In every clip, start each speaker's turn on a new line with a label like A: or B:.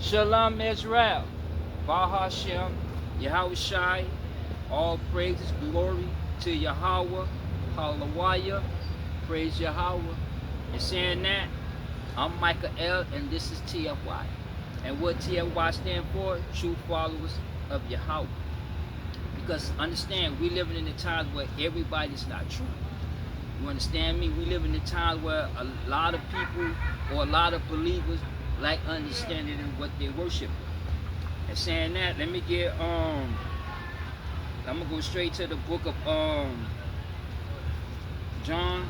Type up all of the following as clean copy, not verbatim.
A: Shalom Israel. Bahashem. Yahweh Shai. All praises, glory to Yahweh. Hallelujah. Praise Yahweh. And saying that, I'm Michael L. and this is T.F.Y. And what T.F.Y stand for? True followers of Yahweh. Because understand, we living in a time where everybody's not true. You understand me? We live in a time where a lot of people or a lot of believers like understanding in what they worship. And saying that, let me get I'm gonna go straight to the book of John.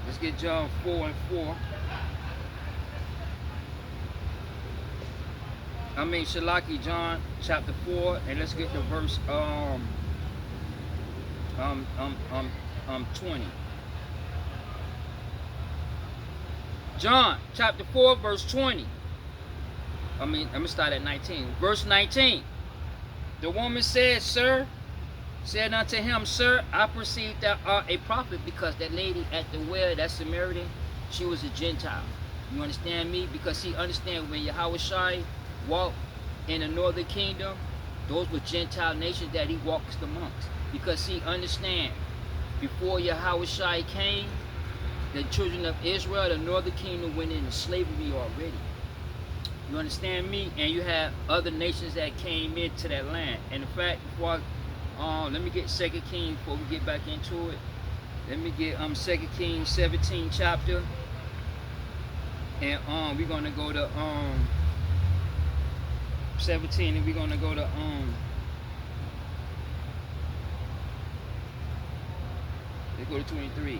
A: Let's get John 4:4. Shalaki, John chapter 4, and let's get the verse 20. John chapter 4 verse 20. Let me start at 19. Verse 19. The woman said unto him, Sir, I perceive thou art a prophet, because that lady at the well, that Samaritan, she was a Gentile. You understand me? Because he understand when Yahweh Shai walked in the northern kingdom, those were Gentile nations that he walks amongst. Because he understand, before Yahweh Shai came, the children of Israel, the northern kingdom, went into slavery already. You understand me? And you had other nations that came into that land. And in fact, before let me get 2 Kings before we get back into it. Let me get 2 Kings 17 chapter. And we're gonna go to 17, and we're gonna go to let's go to 23.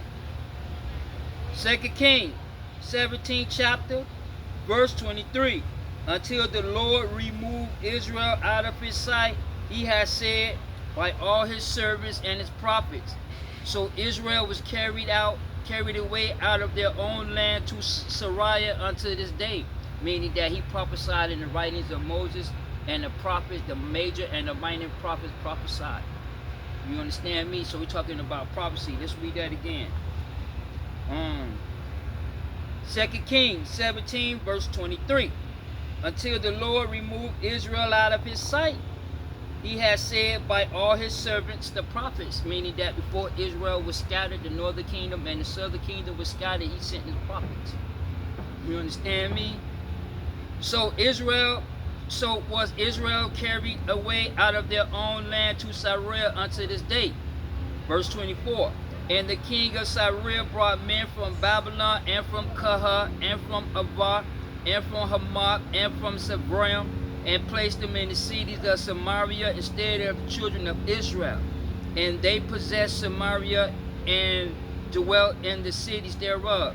A: 2 Kings 17 chapter verse 23. Until the Lord remove Israel out of his sight, he has said by all his servants and his prophets. So Israel was carried away out of their own land to Syria unto this day. Meaning that he prophesied in the writings of Moses and the prophets, the major and the minor prophets prophesied. You understand me? So we're talking about prophecy. Let's read that again. 2 Kings 17 verse 23. Until the Lord removed Israel out of his sight, he has said by all his servants the prophets. Meaning that before Israel was scattered, the northern kingdom and the southern kingdom was scattered, he sent his prophets. You understand me? So was Israel carried away out of their own land to Syria unto this day. Verse 24. And the king of Syria brought men from Babylon, and from Kahar, and from Avar, and from Hamath, and from Sebraim, and placed them in the cities of Samaria instead of the children of Israel. And they possessed Samaria and dwelt in the cities thereof.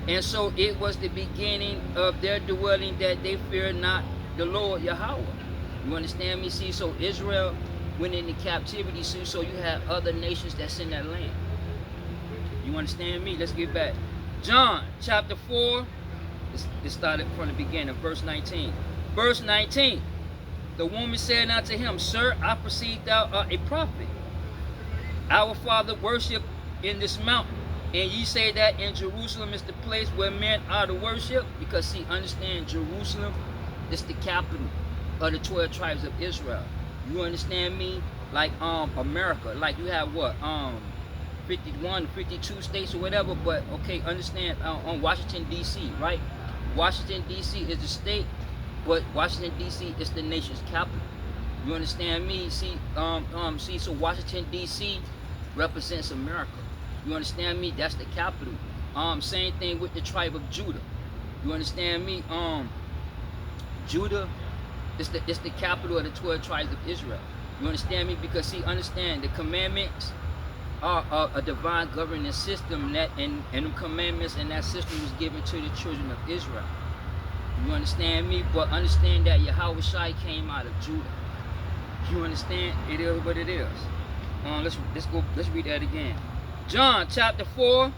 A: And so it was the beginning of their dwelling, that they feared not the Lord Yahweh. You understand me? See, so Israel went into captivity, so you have other nations that's in that land. You understand me? Let's get back. John chapter 4. It started from the beginning, verse 19. Verse 19. The woman said unto him, Sir, I perceive thou art a prophet. Our father worship in this mountain, and ye say that in Jerusalem is the place where men are to worship. Because see, understand, Jerusalem is the capital of the 12 tribes of Israel. You understand me? Like America, like you have what 51, 52 states or whatever. But okay, understand, on Washington D.C., right? Washington D.C. is the state, but Washington D.C. is the nation's capital. You understand me? See, so Washington D.C. represents America. You understand me? That's the capital. Same thing with the tribe of Judah. You understand me? Judah is the capital of the 12 tribes of Israel. You understand me? Because see, understand, the commandments are a divine governing system, and the commandments and that system was given to the children of Israel. You understand me? But understand that Yahweh Shai came out of Judah. You understand? It is what it is. Let's read that again. John chapter 4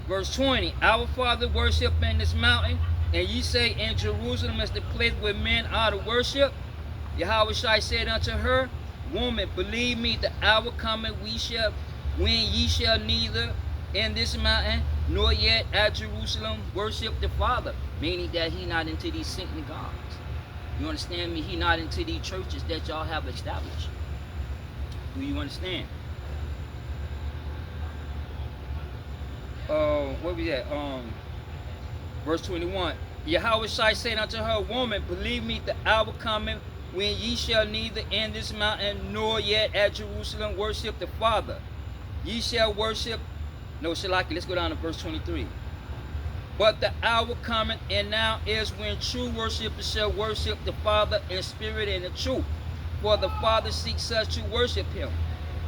A: verse 20. Our father worship in this mountain, and ye say in Jerusalem is the place where men are to worship. Yahweh Shai said unto her, Woman, believe me, the hour cometh when ye shall neither in this mountain nor yet at Jerusalem worship the Father, meaning that he not into these synagogues. You understand me? He not into these churches that y'all have established. Do you understand? Where we at? Verse 21. Yahweh shall say unto her, Woman, believe me, the hour cometh when ye shall neither in this mountain nor yet at Jerusalem worship the Father. Ye shall worship. No, Shalaki, let's go down to verse 23. But the hour cometh, and now is, when true worshipers shall worship the Father in spirit and in truth. For the Father seeks such to worship him.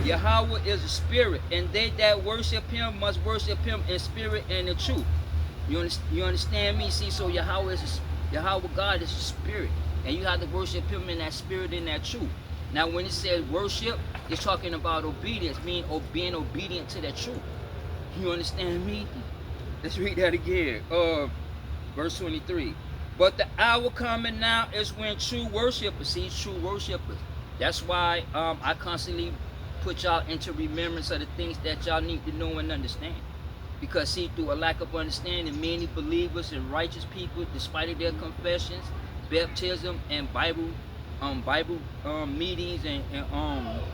A: Yahweh is a spirit, and they that worship him must worship him in spirit and in truth. You understand me? See, so Yahweh God is a spirit, and you have to worship him in that spirit and that truth. Now, when it says worship, it's talking about obedience, meaning being obedient to that truth. You understand me? Let's read that again. Verse 23. But the hour coming now is when true worshipers, see, true worshipers. That's why I constantly put y'all into remembrance of the things that y'all need to know and understand. Because see, through a lack of understanding, many believers and righteous people, despite of their confessions, baptism, and Bible meetings and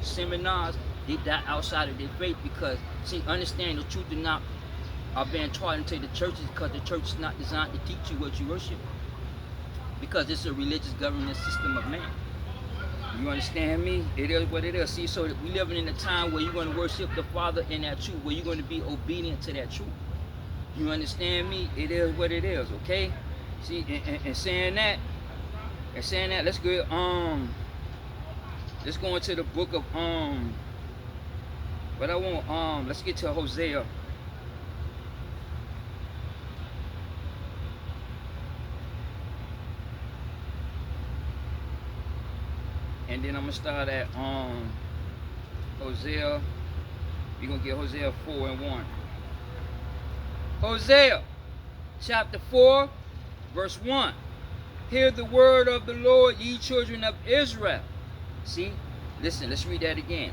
A: seminars, they die outside of their faith. Because see, understand the truth are being taught into the churches, because the church is not designed to teach you what you worship, because it's a religious government system of man. You understand me? It is what it is. See, so we living in a time where you're going to worship the Father in that truth, where you're going to be obedient to that truth. You understand me? It is what it is, okay? See, and saying that, let's go into the book of but I want let's get to Hosea. And then I'm gonna start at Hosea. We're gonna get Hosea 4 and 1. Hosea chapter 4, verse 1. Hear the word of the Lord, ye children of Israel. See? Listen, let's read that again.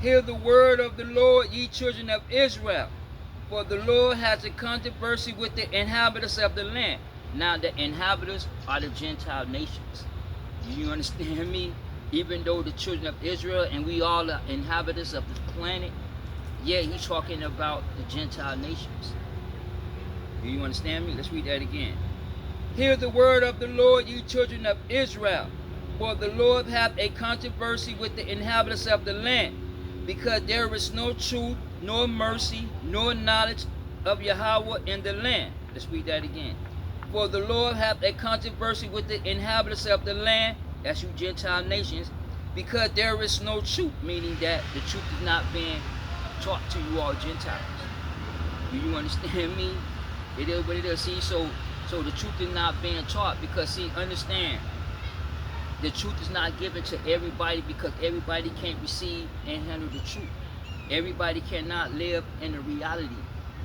A: Hear the word of the Lord, ye children of Israel. For the Lord has a controversy with the inhabitants of the land. Now the inhabitants are the Gentile nations. Do you understand me? Even though the children of Israel and we all are inhabitants of this planet, yeah, he's talking about the Gentile nations. Do you understand me? Let's read that again. Hear the word of the Lord, you children of Israel. For the Lord hath a controversy with the inhabitants of the land, because there is no truth, nor mercy, nor knowledge of Yahweh in the land. Let's read that again. For the Lord hath a controversy with the inhabitants of the land, that's you Gentile nations, because there is no truth, meaning that the truth is not being taught to you all Gentiles. Do you understand me? It is what it is. See, so the truth is not being taught, because see, understand, the truth is not given to everybody, because everybody can't receive and handle the truth. Everybody cannot live in the reality.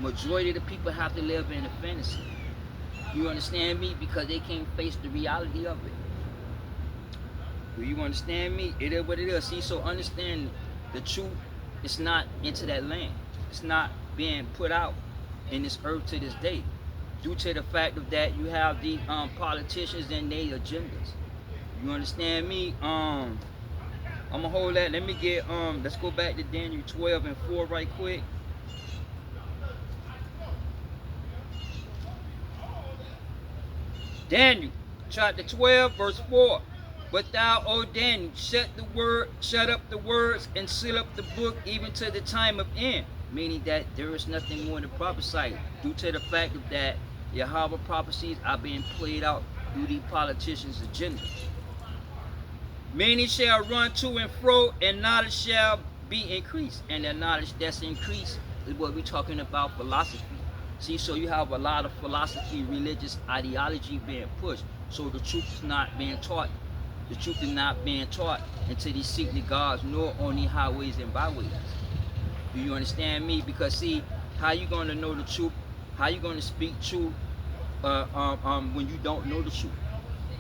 A: Majority of the people have to live in a fantasy. You understand me? Because they can't face the reality of it. Do you understand me? It is what it is. See, so understand, the truth is not into that land. It's not being put out in this earth to this day, due to the fact of that you have the politicians and their agendas. You understand me? I'm gonna hold that. Let me get let's go back to Daniel 12 and 4 right quick. Daniel chapter 12 verse 4. But thou, O Daniel, shut up the words and seal up the book even to the time of end. Meaning that there is nothing more to prophesy, due to the fact of that Yahweh prophecies are being played out through the politicians' agendas. Many shall run to and fro, and knowledge shall be increased. And the knowledge that's increased is what we're talking about, philosophy. See, so you have a lot of philosophy, religious ideology being pushed. So the truth is not being taught. The truth is not being taught into these synagogues, nor on the highways and byways. Do you understand me? Because see, how you going to know the truth? How you going to speak truth when you don't know the truth?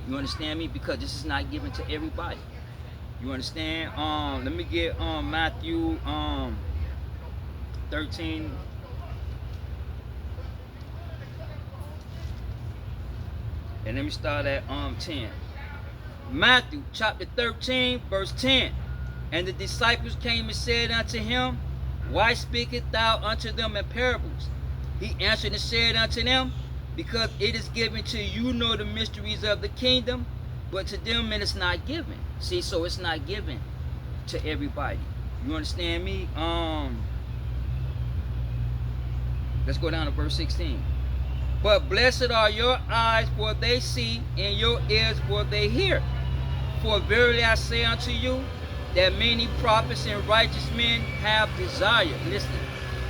A: You understand me? Because this is not given to everybody. You understand? Let me get Matthew 13. And let me start at 10. Matthew chapter 13, verse 10. And the disciples came and said unto him, Why speakest thou unto them in parables? He answered and said unto them, Because it is given to you know the mysteries of the kingdom, but to them it is not given. See, so it's not given to everybody. You understand me? Let's go down to verse 16. But blessed are your eyes, for they see, and your ears, for they hear. For verily I say unto you, that many prophets and righteous men have desired, listen,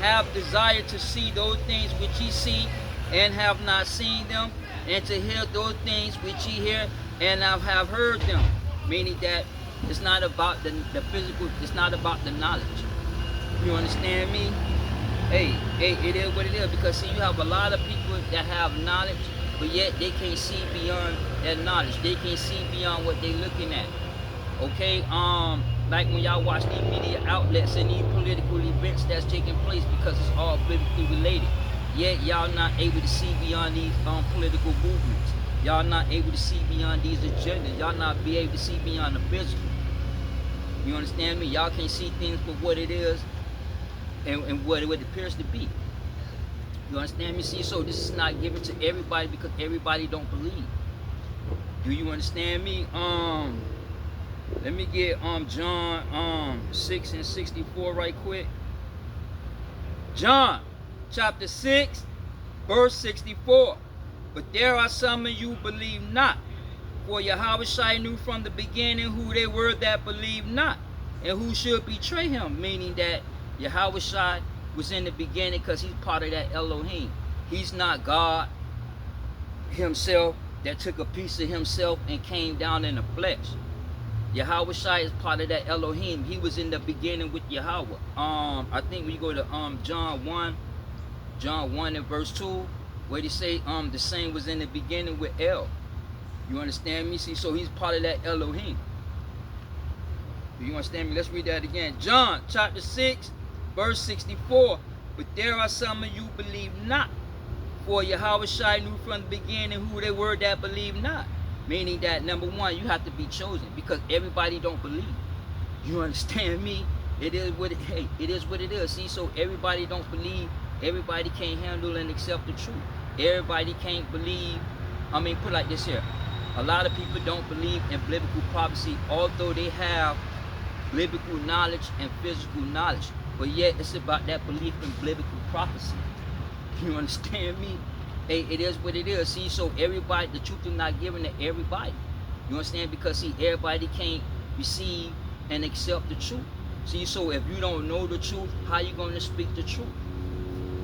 A: have desired to see those things which ye see, and have not seen them, and to hear those things which ye hear, and have heard them. Meaning that it's not about the physical, it's not about the knowledge. You understand me? Hey, it is what it is, because see, you have a lot of people that have knowledge, but yet they can't see beyond that knowledge. They can't see beyond what they're looking at. Okay, like when y'all watch these media outlets and these political events that's taking place, because it's all biblically related. Yet y'all not able to see beyond these political movements. Y'all not able to see beyond these agendas. Y'all not be able to see beyond the physical. You understand me? Y'all can't see things for what it is and what it appears to be. You understand me? See, so this is not given to everybody because everybody don't believe. Do you understand me? Let me get John 6 and 64 right quick. John chapter 6 verse 64. But there are some of you believe not. For Yahweh knew from the beginning who they were that believed not, and who should betray him. Meaning that Yahweh was in the beginning because he's part of that Elohim. He's not God himself that took a piece of himself and came down in the flesh. Yahweh is part of that Elohim. He was in the beginning with Yahweh. I think when you go to John 1 and verse 2, where they say the same was in the beginning with El. You understand me? See, so he's part of that Elohim. Do you understand me? Let's read that again. John chapter 6 verse 64. But there are some of you believe not. For Yahweh knew from the beginning who they were that believe not. Meaning that, number one, you have to be chosen, because everybody don't believe. You understand me? It is what it, hey, it is what it is. See, so everybody don't believe. Everybody can't handle and accept the truth. Everybody can't believe. I mean, put it like this here. A lot of people don't believe in biblical prophecy, although they have biblical knowledge and physical knowledge. But yet, it's about that belief in biblical prophecy. You understand me? Hey, it is what it is. See, so everybody, the truth is not given to everybody. You understand? Because see, everybody can't receive and accept the truth. See, so if you don't know the truth, how you going to speak the truth?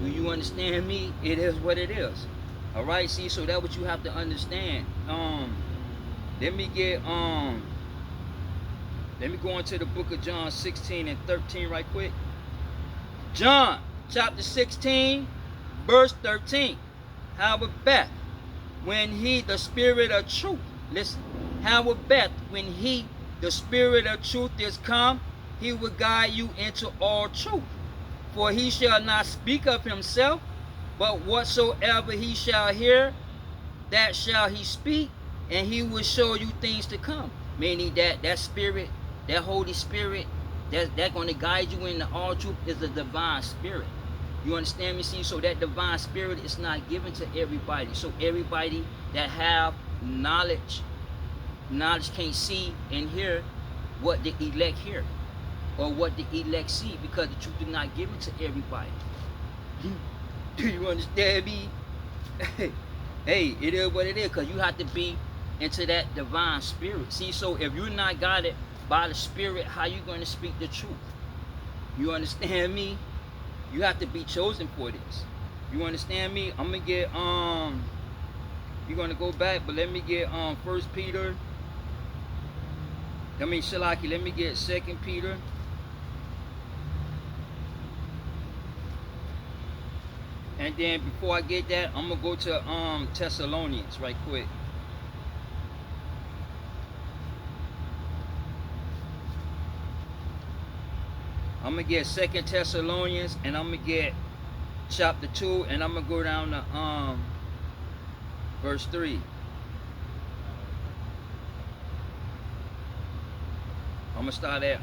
A: Do you understand me? It is what it is. All right. See, so that's what you have to understand. Let me go into the book of John 16 and 13 right quick. John chapter 16 verse 13. Howbeit, when he, the Spirit of truth, listen, howbeit, when he, the Spirit of truth is come, he will guide you into all truth. For he shall not speak of himself, but whatsoever he shall hear, that shall he speak, and he will show you things to come. Meaning that Spirit, that Holy Spirit, that's going to guide you into all truth is the divine Spirit. You understand me? See, so that divine spirit is not given to everybody. So everybody that have knowledge can't see and hear what the elect hear, or what the elect see, because the truth is not given to everybody. Do you understand me? Hey, it is what it is, because you have to be into that divine spirit. See, so if you're not guided by the Spirit, how you going to speak the truth? You understand me? You have to be chosen for this. You understand me? I'm gonna get you're gonna go back, but let me get First Peter. Shalaki, let me get 2 Peter. And then before I get that, I'm gonna go to Thessalonians right quick. I'm going to get 2 Thessalonians, and I'm going to get chapter 2, and I'm going to go down to verse 3. I'm gonna start at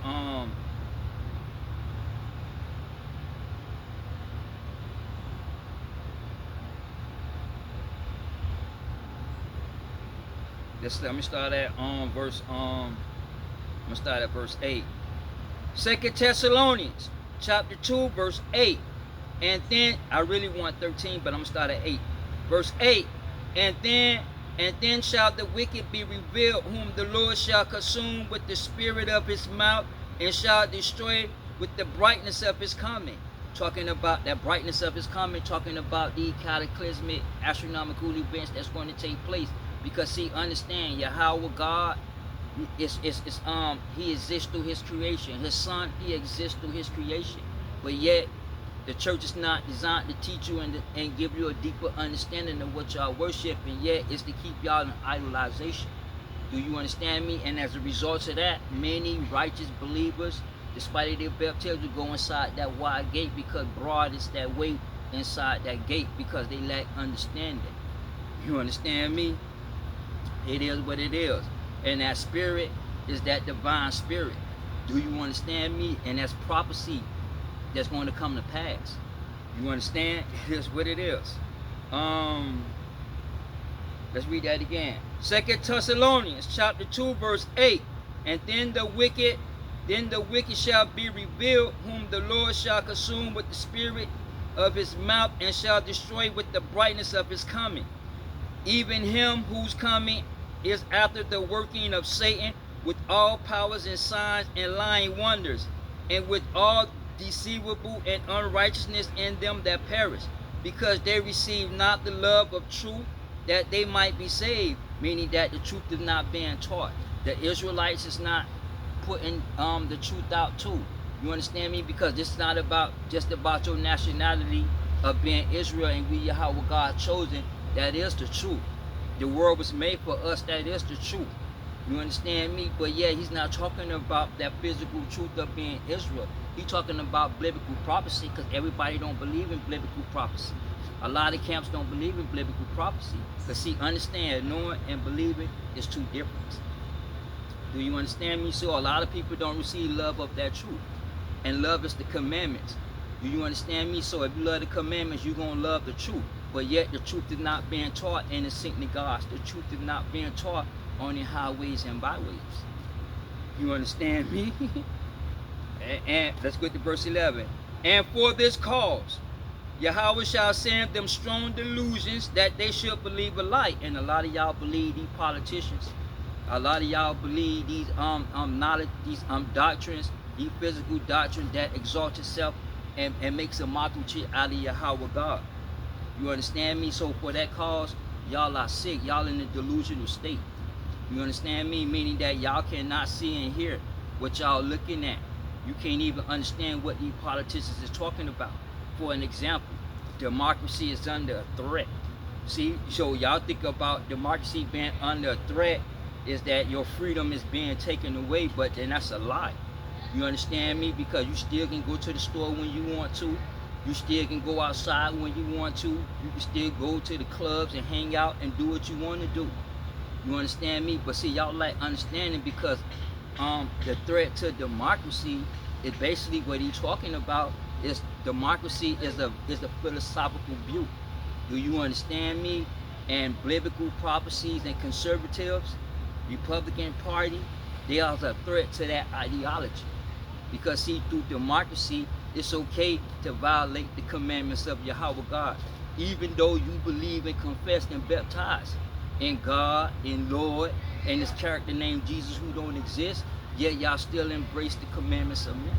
A: let me start at verse I'm gonna start at verse 8. 2 Thessalonians chapter 2 verse 8. And then I really want 13, but I'm gonna start at 8. Verse 8. And then shall the wicked be revealed, whom the Lord shall consume with the spirit of his mouth, and shall destroy with the brightness of his coming. Talking about that brightness of his coming, talking about the cataclysmic astronomical events that's going to take place. Because see, understand, Yahweh God he exists through his creation. His son, he exists through his creation. But yet the church is not designed to teach you and give you a deeper understanding of what y'all worship, and yet it's to keep y'all in idolization. Do you understand me? And as a result of that, many righteous believers, despite their baptism, to go inside that wide gate, because broad is that way inside that gate, because they lack understanding. You understand me? It is what it is. And that spirit is that divine spirit. Do you understand me? And that's prophecy that's going to come to pass. You understand? It is what it is. Let's read that again. 2 Thessalonians chapter 2 verse 8. And then the wicked shall be revealed, whom the Lord shall consume with the spirit of his mouth, and shall destroy with the brightness of his coming. Even him whose coming is after the working of Satan, with all powers and signs and lying wonders, and with all deceivable and unrighteousness in them that perish, because they receive not the love of truth, that they might be saved. Meaning that the truth is not being taught. The Israelites is not putting the truth out too. You understand me? Because this is not about just about your nationality of being Israel and we Yahweh God chosen. That is the truth. The world was made for us. That is the truth. You understand me? But yeah, he's not talking about that physical truth of being Israel. He's talking about biblical prophecy, because everybody don't believe in biblical prophecy. A lot of camps don't believe in biblical prophecy. Because see, understand, knowing and believing is two different. Do you understand me? So a lot of people don't receive love of that truth. And love is the commandments. Do you understand me? So if you love the commandments, you're going to love the truth. But yet the truth is not being taught in the synagogues. The truth is not being taught on the highways and byways. You understand me? and let's go to verse 11. And for this cause, Yahweh shall send them strong delusions, that they should believe alike. And a lot of y'all believe these politicians. A lot of y'all believe these knowledge, these doctrines, these physical doctrines that exalt itself and makes a mockery out of Yahweh God. You understand me? So for that cause, y'all are sick. Y'all in a delusional state. You understand me? Meaning that y'all cannot see and hear what y'all looking at. You can't even understand what these politicians is talking about. For an example, democracy is under a threat. See, so y'all think about democracy being under a threat is that your freedom is being taken away, but then that's a lie. You understand me? Because you still can go to the store when you want to. You still can go outside when you want to. You can still go to the clubs and hang out and do what you want to do. You understand me? But see, y'all like understanding, because the threat to democracy is basically what he's talking about. Is democracy is a philosophical view. Do you understand me? And biblical prophecies and conservatives, Republican Party, they are a threat to that ideology. Because see, through democracy, it's okay to violate the commandments of Yahweh God, even though you believe and confess and baptize in God, in Lord, and his character named Jesus who don't exist, yet y'all still embrace the commandments of men.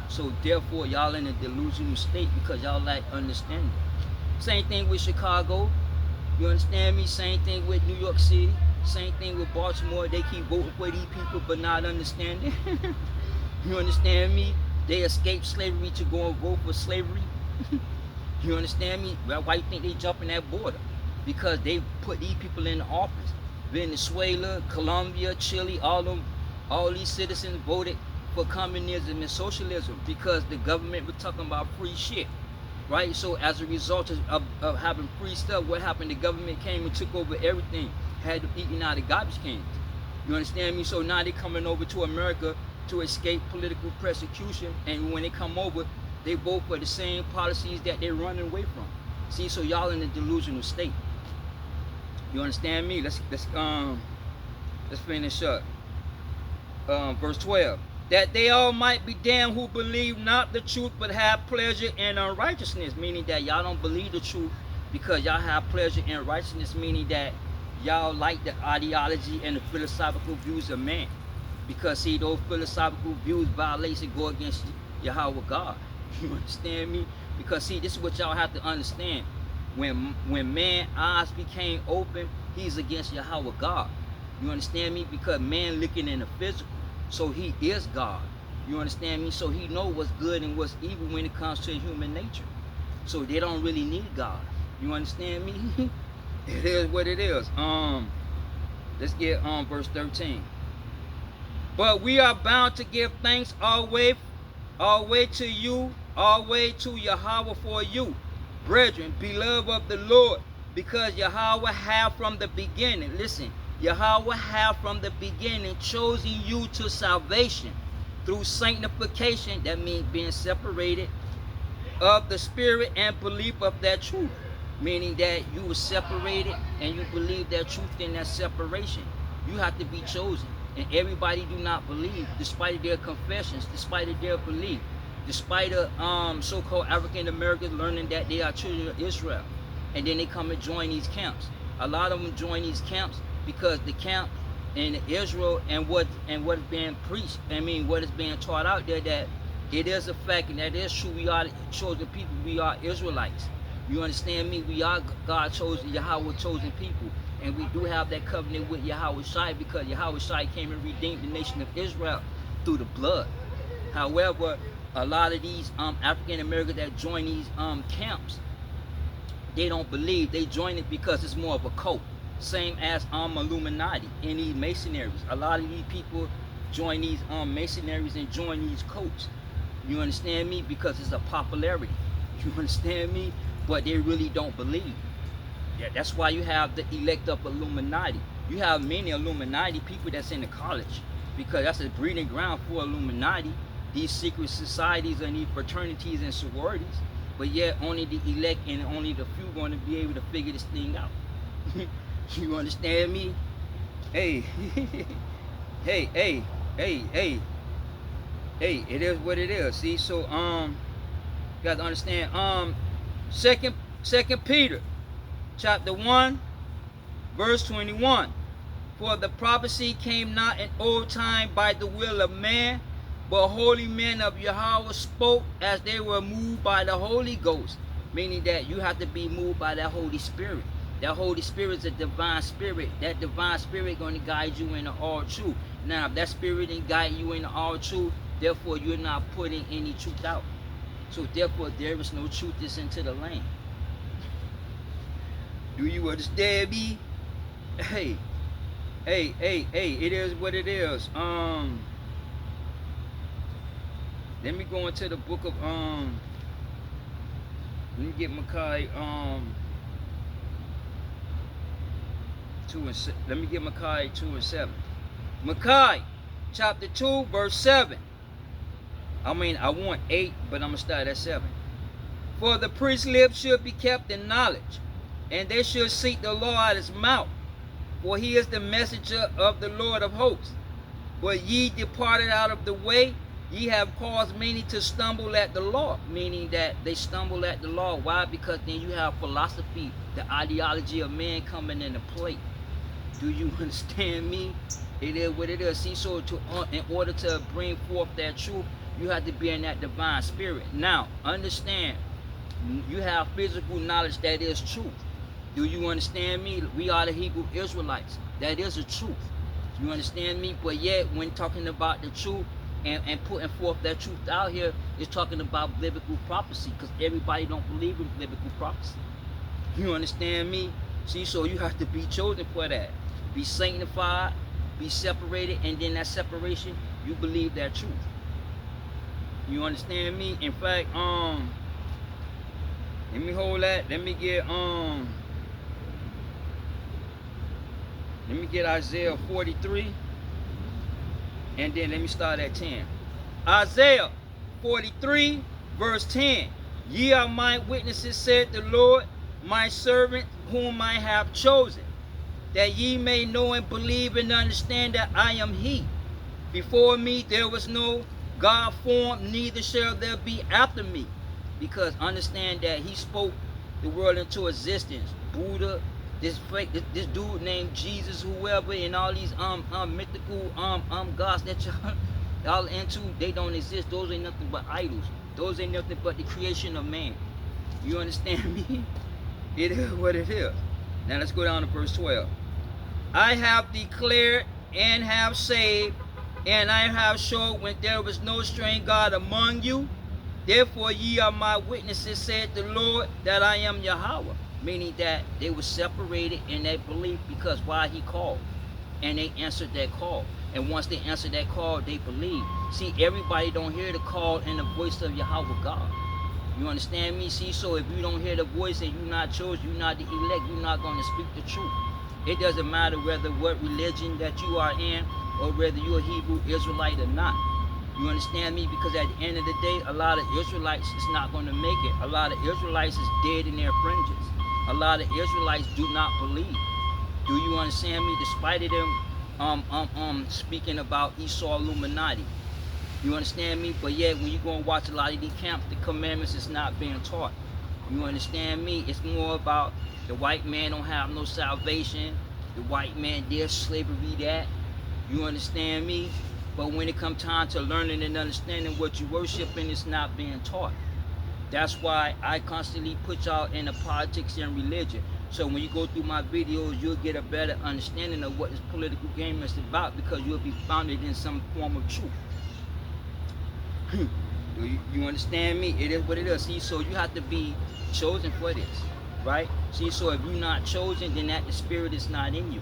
A: So therefore, y'all in a delusional state because y'all lack understanding. Same thing with Chicago. You understand me? Same thing with New York City. Same thing with Baltimore. They keep voting for these people but not understanding. You understand me? They escaped slavery to go and vote for slavery. You understand me? Well, why you think they jumping that border? Because they put these people in the office. Venezuela, Colombia, Chile, all these citizens voted for communism and socialism because the government was talking about free shit. Right? So as a result of having free stuff, what happened? The government came and took over everything. Had them eating out of garbage cans. You understand me? So now they coming over to America to escape political persecution, and when they come over, they vote for the same policies that they're running away from. See, so y'all in a delusional state. You understand me? Let's finish up. Verse 12. That they all might be damned who believe not the truth, but have pleasure in unrighteousness. Meaning that y'all don't believe the truth because y'all have pleasure in righteousness. Meaning that y'all like the ideology and the philosophical views of man. Because see, those philosophical views violates and go against Yahweh God. You understand me? Because see, this is what y'all have to understand. When man's eyes became open, he's against Yahweh God. You understand me? Because man looking in the physical, so he is God. You understand me? So he know what's good and what's evil when it comes to human nature. So they don't really need God. You understand me? It is what it is. Let's get verse 13. But we are bound to give thanks always to you, always to Yahweh for you, brethren, beloved of the Lord, because Yahweh have from the beginning, listen, Yahweh have from the beginning chosen you to salvation through sanctification, that means being separated, of the spirit and belief of that truth. Meaning that you were separated and you believe that truth in that separation. You have to be chosen. And everybody do not believe, despite of their confessions, despite of their belief, despite of so-called African Americans learning that they are children of Israel. And then they come and join these camps. A lot of them join these camps because the camp in Israel and what is being preached, what is being taught out there, that it is a fact and that is true. We are chosen people. We are Israelites. You understand me? We are God chosen, Yahweh chosen people. And we do have that covenant with Yahweh Shai because Yahweh Shai came and redeemed the nation of Israel through the blood. However, a lot of these African Americans that join these camps, they don't believe. They join it because it's more of a cult. Same as Illuminati and these Masonries. A lot of these people join these Masonries and join these cults. You understand me? Because it's a popularity. You understand me? But they really don't believe. Yeah, that's why you have the elect of Illuminati. You have many Illuminati people that's in the college because that's a breeding ground for Illuminati, these secret societies and these fraternities and sororities. But yet only the elect and only the few going to be able to figure this thing out. You understand me? Hey, hey, it is what it is. See, so you got to understand. Second Peter chapter 1 verse 21. For the prophecy came not in old time by the will of man, but holy men of Yahweh spoke as they were moved by the Holy Ghost. Meaning that you have to be moved by that Holy Spirit. That Holy Spirit is a divine spirit. That divine spirit going to guide you into all truth. Now, if that spirit didn't guide you into all truth, therefore you're not putting any truth out. So therefore there is no truth that's into the land. Do you understand me? Hey, it is what it is. Let me go into the book of let me get Malachi 2 and 7. Malachi chapter 2 verse 7. I want 8, but I'm gonna start at 7. For the priest's lips should be kept in knowledge, and they should seek the Lord at his mouth, for he is the messenger of the Lord of hosts. But ye departed out of the way, ye have caused many to stumble at the law. Meaning that they stumble at the law. Why? Because then you have philosophy, the ideology of man coming into play. Do you understand me? It is what it is. See, so in order to bring forth that truth, you have to be in that divine spirit. Now, understand, you have physical knowledge that is truth. Do you understand me? We are the Hebrew Israelites. That is the truth. You understand me? But yet, when talking about the truth and putting forth that truth out here, it's talking about biblical prophecy, because everybody don't believe in biblical prophecy. You understand me? See, so you have to be chosen for that. Be sanctified, be separated, and then that separation, you believe that truth. You understand me? In fact, let me hold that. Let me get Isaiah 43. And then let me start at 10. Isaiah 43, verse 10. Ye are my witnesses, said the Lord, my servant whom I have chosen, that ye may know and believe and understand that I am he. Before me there was no God formed, neither shall there be after me. Because understand that he spoke the world into existence. Buddha, this dude named Jesus, whoever, and all these mythical gods that y'all into, they don't exist. Those ain't nothing but idols. Those ain't nothing but the creation of man. You understand me? It is what it is. Now let's go down to verse 12. I have declared and have saved, and I have showed when there was no strange God among you. Therefore ye are my witnesses, said the Lord, that I am Yahweh. Meaning that they were separated in that belief because why he called. And they answered that call. And once they answered that call, they believed. See, everybody don't hear the call and the voice of Yahweh God. You understand me? See, so if you don't hear the voice and you're not chosen, you're not the elect, you're not going to speak the truth. It doesn't matter whether what religion that you are in or whether you're a Hebrew Israelite or not. You understand me? Because at the end of the day, a lot of Israelites is not going to make it. A lot of Israelites is dead in their fringes. A lot of Israelites do not believe. Do you understand me? Despite of them speaking about Esau Illuminati. You understand me? But yet when you go and watch a lot of these camps, the commandments is not being taught. You understand me? It's more about the white man don't have no salvation. The white man, there's slavery that. You understand me? But when it comes time to learning and understanding what you worshiping, it's not being taught. That's why I constantly put y'all in the politics and religion. So when you go through my videos, you'll get a better understanding of what this political game is about, because you'll be founded in some form of truth. You understand me? It is what it is. See, so you have to be chosen for this, right? See, so if you're not chosen, then that the spirit is not in you.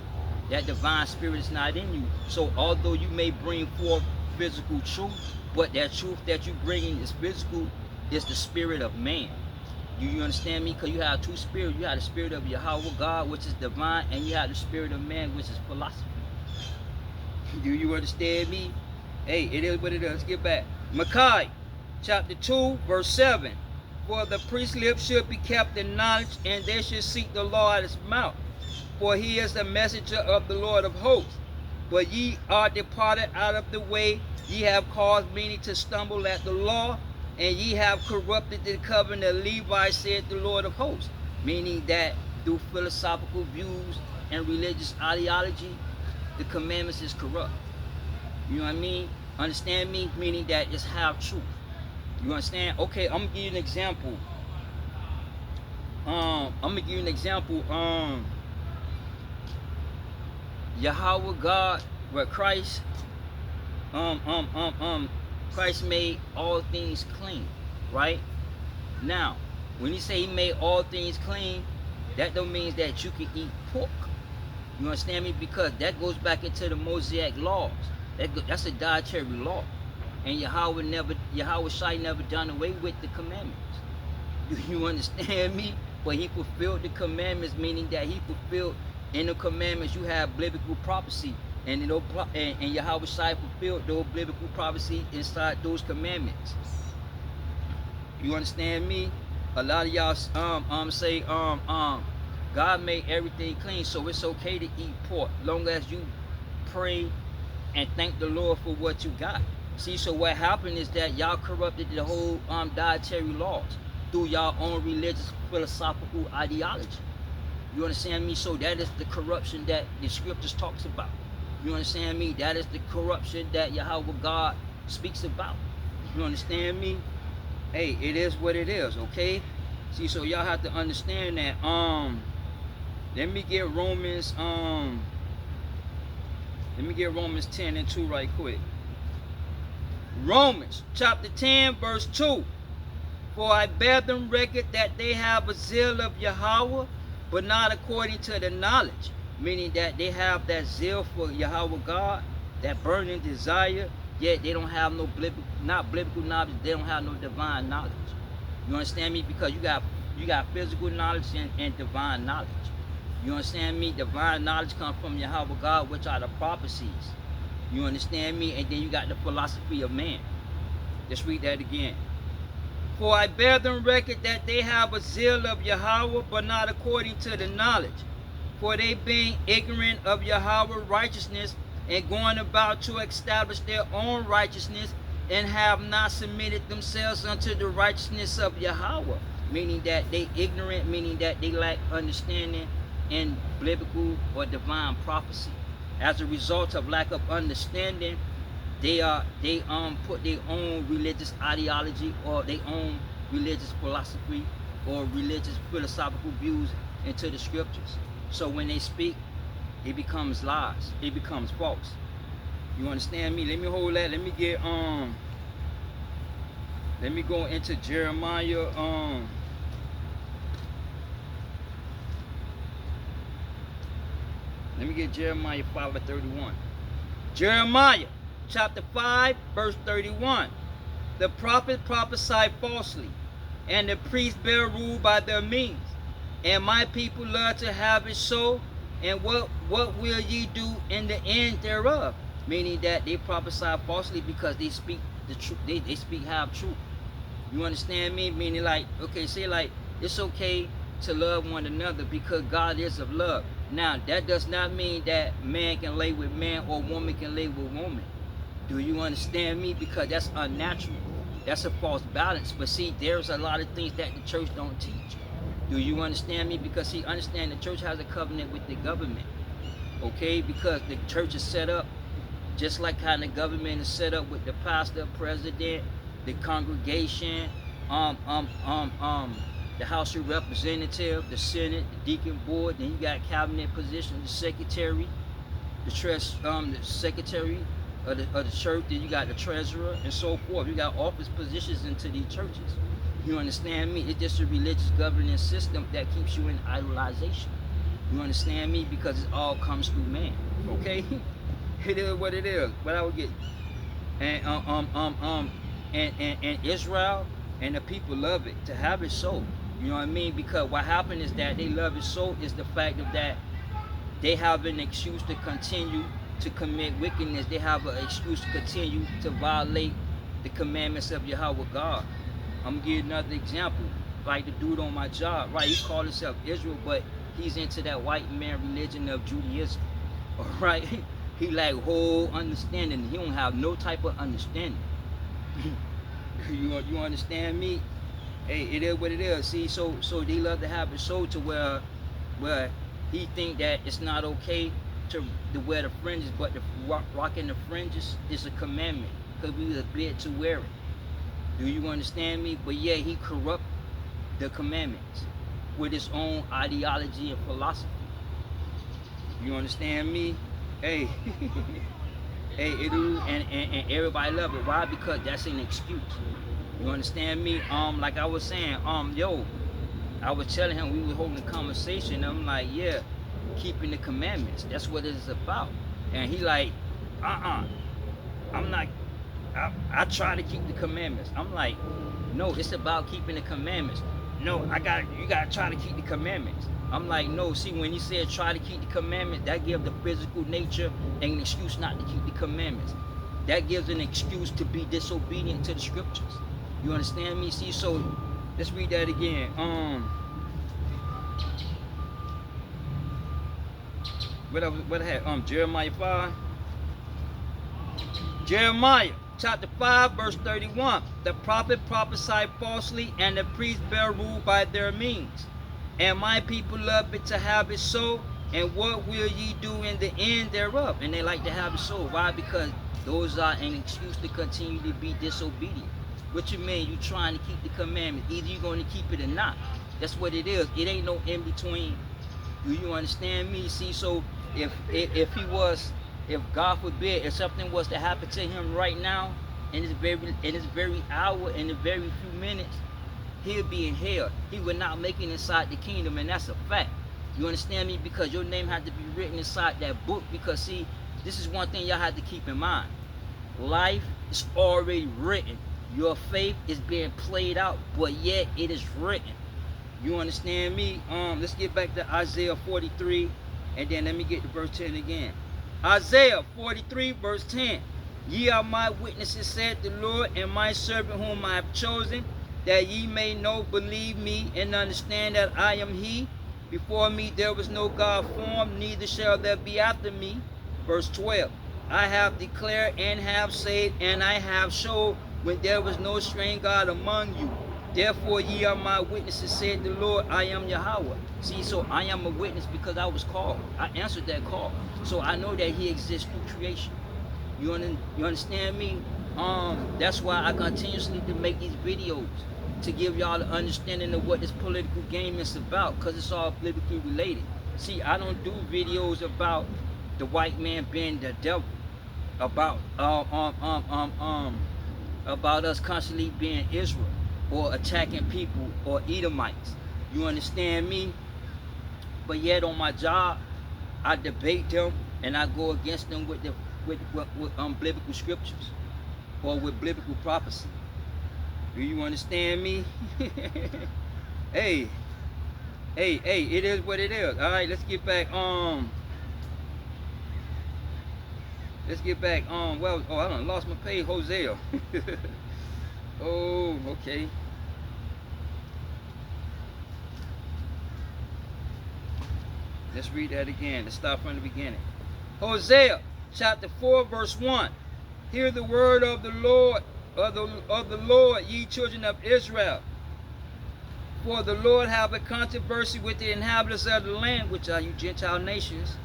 A: That divine spirit is not in you. So although you may bring forth physical truth, but that truth that you bring in is physical, is the spirit of man. You understand me? Because you have two spirits. You have the spirit of Yahweh God, which is divine, and you have the spirit of man, which is philosophy. Do you understand me? Hey, it is what it is. Let's get back. Micaiah chapter 2, verse 7. For the priest's lips should be kept in knowledge, and they should seek the law at his mouth. For he is the messenger of the Lord of hosts. But ye are departed out of the way. Ye have caused many to stumble at the law, and ye have corrupted the covenant of Levi, said the Lord of hosts. Meaning that through philosophical views and religious ideology, the commandments is corrupt. You know what I mean? Understand me? Meaning that it's half truth. You understand? Okay, I'm gonna give you an example. Yahweh God, where Christ, Christ made all things clean, right? Now, when he say he made all things clean, that don't mean that you can eat pork. You understand me? Because that goes back into the Mosaic laws. That's a dietary law. And Yahweh Shai never done away with the commandments. Do you understand me? But he fulfilled the commandments, meaning that he fulfilled in the commandments. You have biblical prophecy, and Yahweh Shai fulfilled those biblical prophecy inside those commandments. You understand me? A lot of y'all say God made everything clean, so it's okay to eat pork, long as you pray and thank the Lord for what you got. See, so what happened is that y'all corrupted the whole dietary laws through y'all own religious philosophical ideology. You understand me? So that is the corruption that the scriptures talks about. You understand me? That is the corruption that Yahweh God speaks about. You understand me? Hey, it is what it is, okay? See, so y'all have to understand that. Let me get Romans 10 and 2 right quick. Romans chapter 10, verse 2. For I bear them record that they have a zeal of Yahweh, but not according to the knowledge. Meaning that they have that zeal for Yahweh God, that burning desire, yet they don't have no biblical knowledge. They don't have no divine knowledge. You understand me? Because you got physical knowledge and divine knowledge. You understand me? Divine knowledge comes from Yahweh God, which are the prophecies. You understand me? And then you got the philosophy of man. Let's read that again. For I bear them record that they have a zeal of Yahweh, but not according to the knowledge. For they being ignorant of Yahweh's righteousness, and going about to establish their own righteousness, and have not submitted themselves unto the righteousness of Yahweh. Meaning that they ignorant, meaning that they lack understanding in biblical or divine prophecy. As a result of lack of understanding, they put their own religious ideology or their own religious philosophy or religious philosophical views into the scriptures. So when they speak, it becomes lies. It becomes false. You understand me? Let me hold that. Let me get let me go into Jeremiah let me get Jeremiah 5:31. Jeremiah chapter 5 verse 31. The prophet prophesied falsely, and the priests bear rule by their means. And my people love to have it so. And what will ye do in the end thereof? Meaning that they prophesy falsely because they speak the truth. They speak half truth. You understand me? Meaning like, okay, say like it's okay to love one another because God is of love. Now that does not mean that man can lay with man or woman can lay with woman. Do you understand me? Because that's unnatural. That's a false balance. But see, there's a lot of things that the church don't teach. Do you understand me? Because see, understand the church has a covenant with the government. Okay? Because the church is set up just like how the government is set up with the pastor, president, the congregation, the House of Representatives, the Senate, the deacon board. Then you got cabinet positions, the secretary, the secretary of the church. Then you got the treasurer and so forth. You got office positions into these churches. You understand me? It's just a religious governance system that keeps you in idolization. You understand me? Because it all comes through man. Okay? It is what it is. But I would get and Israel and the people love it to have it so. You know what I mean? Because what happened is that they love it so is the fact of that they have an excuse to continue to commit wickedness. They have an excuse to continue to violate the commandments of Yahweh God. I'm gonna give another example. Like the dude on my job, right? He called himself Israel, but he's into that white man religion of Judaism. All right? He like whole understanding. He don't have no type of understanding. You understand me? Hey, it is what it is. See, so they love to have it so to where he think that it's not okay to wear the fringes, but the rocking the fringes is a commandment because we are bid to wear it. Do you understand me? But yeah, he corrupt the commandments with his own ideology and philosophy. You understand me? Hey, hey, and everybody love it. Why? Because that's an excuse. You understand me? Like I was saying, yo, I was telling him, we were holding a conversation. I'm like, yeah, keeping the commandments. That's what it's about. And he like, I'm not. I try to keep the commandments. I'm like, no, it's about keeping the commandments. No, you gotta try to keep the commandments. I'm like, no, see, when he said try to keep the commandments, that gives the physical nature an excuse not to keep the commandments. That gives an excuse to be disobedient to the scriptures. You understand me? See, so let's read that again. What I had? Jeremiah 5. Jeremiah chapter 5 verse 31. The prophet prophesied falsely, and the priests bear rule by their means. And my people love it to have it so. And what will ye do in the end thereof? And they like to have it so. Why? Because those are an excuse to continue to be disobedient. What you mean? You trying to keep the commandments. Either you're going to keep it or not. That's what it is. It ain't no in between. Do you understand me? See, so if God forbid, if something was to happen to him right now, in this very hour, in the very few minutes, he'll be in hell. He will not make it inside the kingdom, and that's a fact. You understand me? Because your name had to be written inside that book. Because see, this is one thing y'all have to keep in mind. Life is already written. Your faith is being played out, but yet it is written. You understand me? Let's get back to Isaiah 43, and then let me get to verse 10 again. Isaiah 43 verse 10. Ye are my witnesses, said the Lord, and my servant whom I have chosen, that ye may know, believe me, and understand that I am he. Before me there was no God formed, neither shall there be after me. Verse 12. I have declared and have said, and I have showed when there was no strange God among you. Therefore ye are my witnesses, said the Lord, I am Yahweh. See, so I am a witness because I was called. I answered that call. So I know that he exists through creation. You understand me? That's why I continuously to make these videos, to give y'all the understanding of what this political game is about, because it's all politically related. See, I don't do videos about the white man being the devil, about about us constantly being Israel or attacking people or Edomites. You understand me? But yet on my job, I debate them and I go against them with biblical scriptures or with biblical prophecy. Do you understand me? hey, it is what it is. All right, let's get back. Well, I done lost my page, Hosea. Oh, okay. Let's read that again. Let's start from the beginning. Hosea chapter 4 verse 1. Hear the word of the Lord, of the Lord, ye children of Israel. For the Lord have a controversy with the inhabitants of the land, which are you Gentile nations,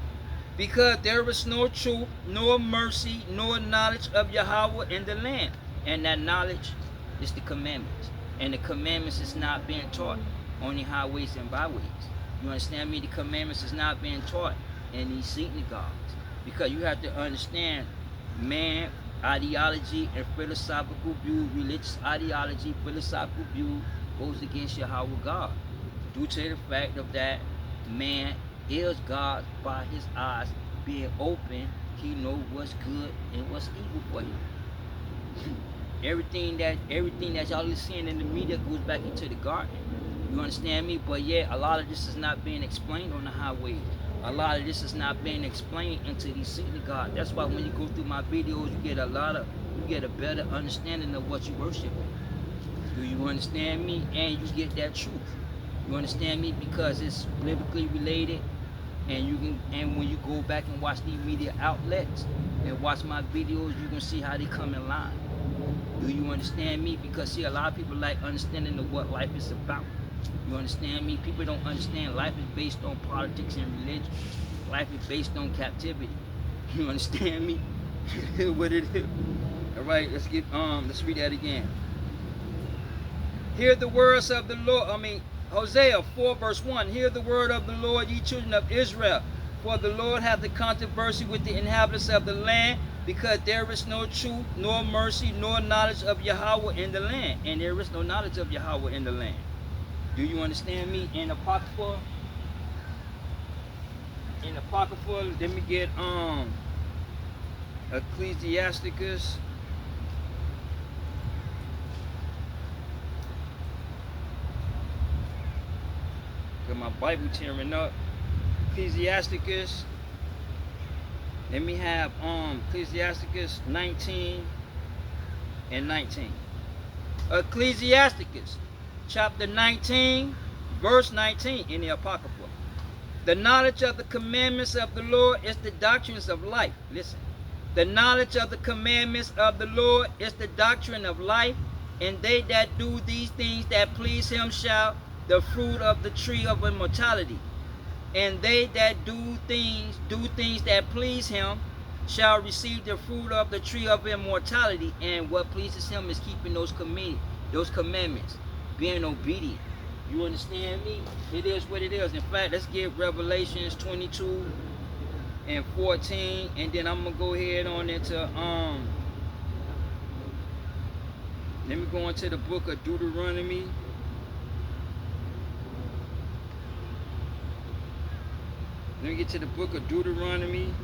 A: because there is no truth, nor mercy, nor knowledge of Yahweh in the land. And that knowledge is the commandments. And the commandments is not being taught on the highways and byways. You understand me? The commandments is not being taught in these synagogues. Because you have to understand, man, ideology and philosophical view, religious ideology, philosophical view goes against Yahweh God. Due to the fact of that, man is God by his eyes being open. He knows what's good and what's evil for him. everything that y'all is seeing in the media goes back into the garden. You understand me? But yet a lot of this is not being explained on the highways. A lot of this is not being explained into these synagogues. That's why when you go through my videos, you get a better understanding of what you worship. Do you understand me? And you get that truth. You understand me? Because it's biblically related, and when you go back and watch these media outlets and watch my videos, you can see how they come in line. Do you understand me? Because see, a lot of people like understanding of what life is about. You understand me? People don't understand life is based on politics and religion. Life is based on captivity. You understand me? What it is. All right, let's read that again. Hear the words of the Lord. Hosea 4 verse 1. Hear the word of the Lord, ye children of Israel. For the Lord hath a controversy with the inhabitants of the land, because there is no truth, nor mercy, nor knowledge of Yahweh in the land. And there is no knowledge of Yahweh in the land. Do you understand me? In Apocrypha, let me get Ecclesiasticus. Got my Bible tearing up. Ecclesiasticus. Let me have Ecclesiasticus 19 and 19. Ecclesiasticus chapter 19 verse 19 in the Apocrypha. The knowledge of the commandments of the Lord is the doctrines of life. Listen. The knowledge of the commandments of the Lord is the doctrine of life, and they that do these things that please him shall the fruit of the tree of immortality. And they that do things that please him shall receive the fruit of the tree of immortality. And what pleases him is keeping those commandments, being obedient. You understand me? It is what it is. In fact, let's get Revelations 22 and 14, and then I'm gonna go ahead on into let me go into the book of Deuteronomy. Let me get to the book of Deuteronomy.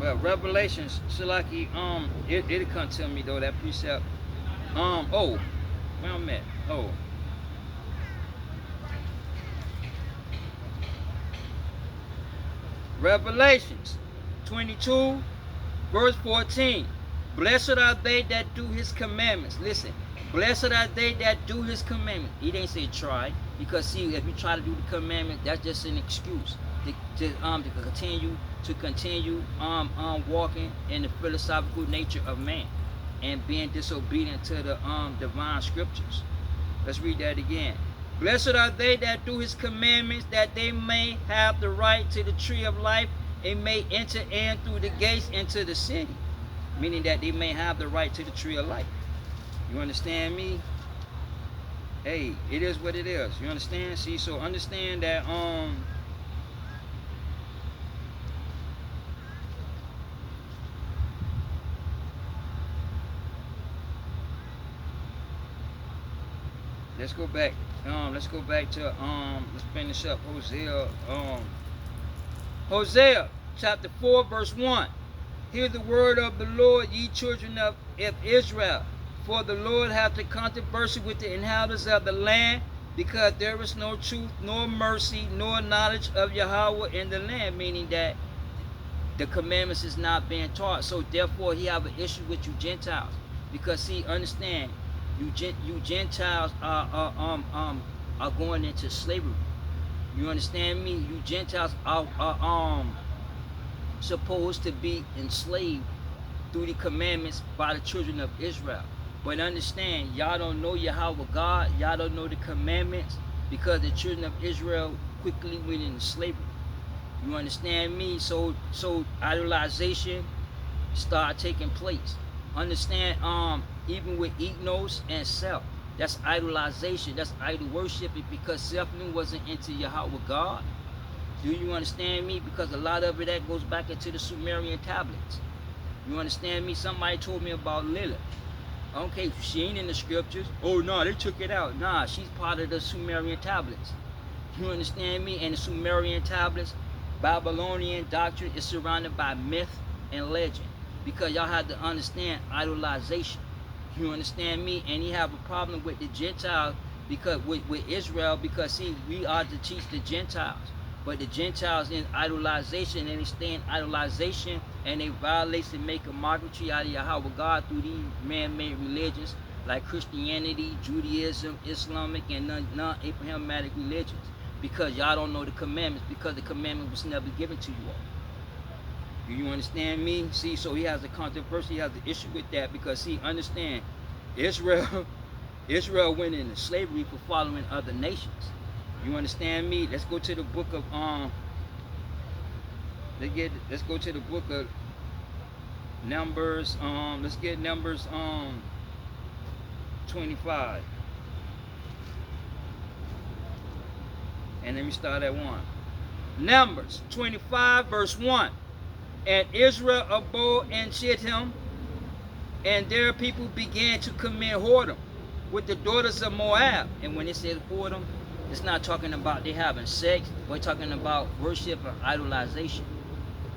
A: Well, Revelations, Shalaki, it'll come to me though, that precept. Oh, where I'm at? Oh. Revelations 22, verse 14. Blessed are they that do his commandments. Listen, blessed are they that do his commandments. He didn't say try, because see, if you try to do the commandment, that's just an excuse to continue walking in the philosophical nature of man and being disobedient to the divine scriptures. Let's read that again. Blessed are they that do his commandments, that they may have the right to the tree of life and may enter in through the gates into the city. Meaning that they may have the right to the tree of life. You understand me? Hey, it is what it is. You understand? See, so understand that let's go back. Let's go back to let's finish up Hosea. Hosea chapter 4, verse 1. Hear the word of the Lord, ye children of Israel. For the Lord hath a controversy with the inhabitants of the land, because there is no truth, nor mercy, nor knowledge of Yahweh in the land. Meaning that the commandments is not being taught. So therefore he have an issue with you Gentiles. Because see, understand, you Gentiles are going into slavery. You understand me? You Gentiles are supposed to be enslaved through the commandments by the children of Israel. But understand, y'all don't know Yahweh God, y'all don't know the commandments, because the children of Israel quickly went into slavery. You understand me? So idolization start taking place. Understand, even with ethnos and self, that's idolization, that's idol worshiping, because self wasn't into Yahweh God. Do you understand me? Because a lot of it that goes back into the Sumerian tablets. You understand me? Somebody told me about Lilith. Okay, she ain't in the scriptures. Oh no, they took it out. Nah, she's part of the Sumerian tablets. You understand me? And the Sumerian tablets, Babylonian doctrine is surrounded by myth and legend. Because y'all have to understand idolization. You understand me? And you have a problem with the Gentiles, because with Israel, because see, we are to teach the Gentiles. But the Gentiles in idolization, and they stay in idolization, and they violate and make a mockery out of Yahweh God through these man-made religions like Christianity, Judaism, Islamic, and non-Abrahamic religions. Because y'all don't know the commandments, because the commandment was never given to you all. Do you understand me? See, so he has a controversy, he has an issue with that, because see, understand, Israel went into slavery for following other nations. You understand me? Let's go to the book of let's go to the book of Numbers. Let's get Numbers 25. And let me start at 1. Numbers 25, verse 1. And Israel abode in Shittim, and their people began to commit whoredom with the daughters of Moab. And when it says whoredom, it's not talking about they having sex. We're talking about worship and idolization.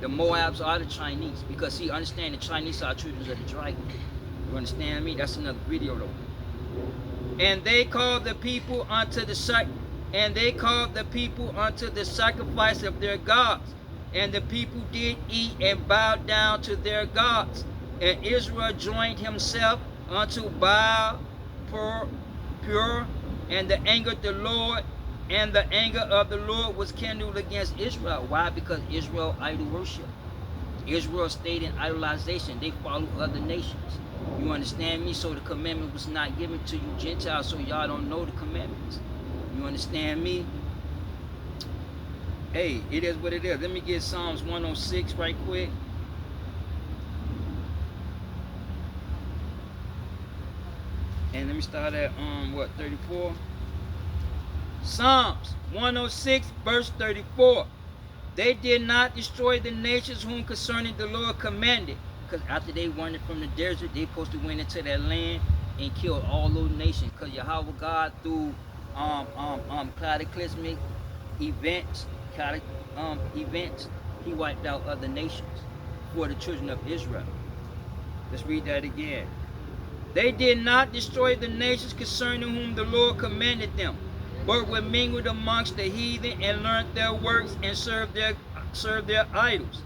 A: The Moabs are the Chinese, because see, understand, the Chinese are children of the dragon. You understand me? That's another video though. And they called the people unto the sacrifice of their gods. And the people did eat and bowed down to their gods. And Israel joined himself unto Baal Pur, and the anger of the Lord, and the anger of the Lord was kindled against Israel. Why? Because Israel idol worship. Israel stayed in idolization. They follow other nations. You understand me? So the commandment was not given to you Gentiles, so y'all don't know the commandments. You understand me? Hey, it is what it is. Let me get Psalms 106 right quick. And let me start at 34. Psalms 106, verse 34. They did not destroy the nations whom concerning the Lord commanded. Because after they wandered from the desert, they supposed to went into that land and killed all those nations. Because Yahweh God, through cataclysmic events, he wiped out other nations. for the children of Israel. Let's read that again. They did not destroy the nations concerning whom the Lord commanded them, but were mingled amongst the heathen and learned their works and served their idols.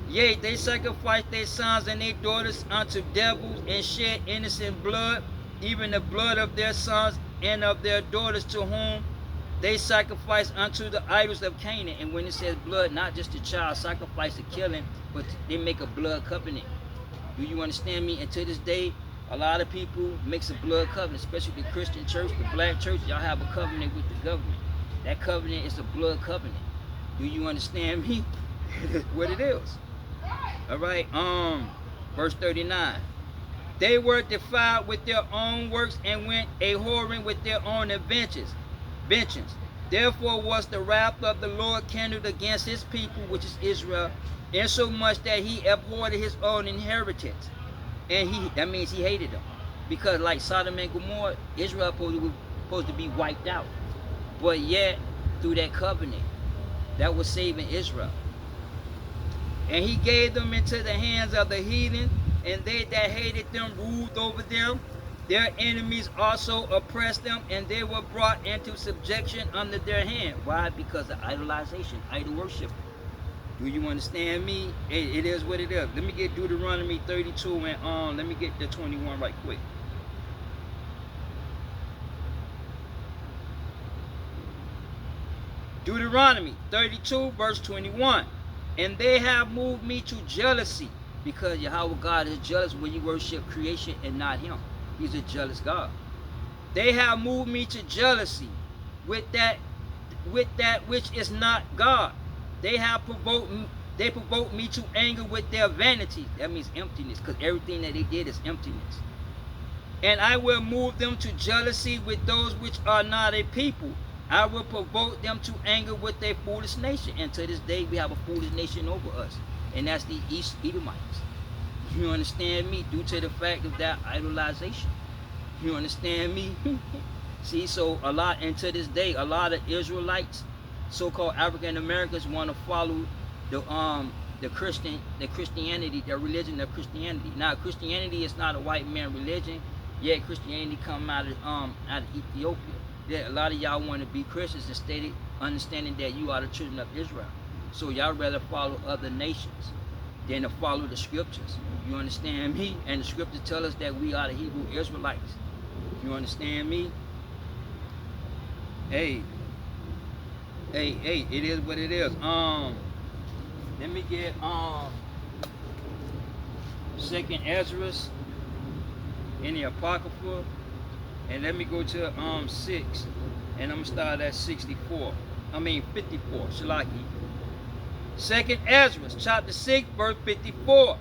A: Yea, they sacrificed their sons and their daughters unto devils and shed innocent blood, even the blood of their sons and of their daughters, to whom they sacrificed unto the idols of Canaan. And when it says blood, not just the child sacrifice the killing, but they make a blood covenant. Do you understand me? And to this day, a lot of people makes a blood covenant, especially the Christian church, the black church. Y'all have a covenant with the government. That covenant is a blood covenant. Do you understand me? What it is. All right. Verse 39. They were defiled with their own works and went a whoring with their own inventions. Therefore was the wrath of the Lord kindled against his people, which is Israel, insomuch that he abhorred his own inheritance. And that means he hated them. Because like Sodom and Gomorrah, Israel supposed to be wiped out. But yet, through that covenant, that was saving Israel. And he gave them into the hands of the heathen, and they that hated them ruled over them. Their enemies also oppressed them, and they were brought into subjection under their hand. Why? Because of idolization, idol worship. Do you understand me? It is what it is. Let me get Deuteronomy 32 and let me get the 21 right quick. Deuteronomy 32 verse 21. And they have moved me to jealousy, because Yahweh God is jealous when you worship creation and not him. He's a jealous God. They have moved me to jealousy with that which is not God. They have provoked me to anger with their vanity. That means emptiness, because everything that they did is emptiness. And I will move them to jealousy with those which are not a people. I will provoke them to anger with their foolish nation. And to this day, we have a foolish nation over us, and that's the East Edomites. You understand me? Due to the fact of that idolization. You understand me? See, so and to this day, a lot of Israelites, so-called African Americans, want to follow the Christianity, the religion of Christianity. Now, Christianity is not a white man religion, yet Christianity come out of Ethiopia. Yeah, a lot of y'all want to be Christians instead of understanding that you are the children of Israel. So y'all rather follow other nations than to follow the scriptures. You understand me? And the scriptures tell us that we are the Hebrew Israelites. You understand me? Hey, it is what it is. Let me get 2nd Ezra in the Apocrypha. And let me go to 6, and I'm gonna start at 54. 54. Shalaki. 2nd Ezra, chapter 6, verse 54.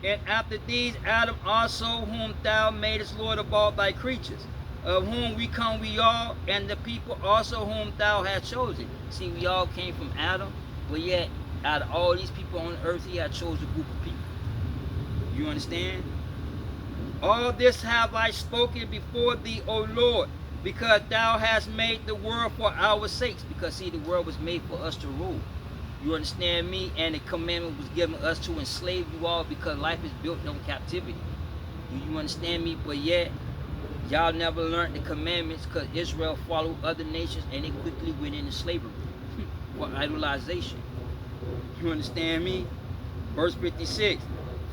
A: And after these, Adam also, whom thou madest Lord of all thy creatures, of whom we come we all, and the people also whom thou hast chosen. See, we all came from Adam, but yet out of all these people on earth, he had chosen a group of people. You understand? All this have I spoken before thee, O Lord, because thou hast made the world for our sakes. Because see, the world was made for us to rule. You understand me? And the commandment was given us to enslave you all, because life is built on captivity. Do you understand me? But yet, y'all never learned the commandments, because Israel followed other nations and they quickly went into slavery for idolization. You understand me? Verse 56.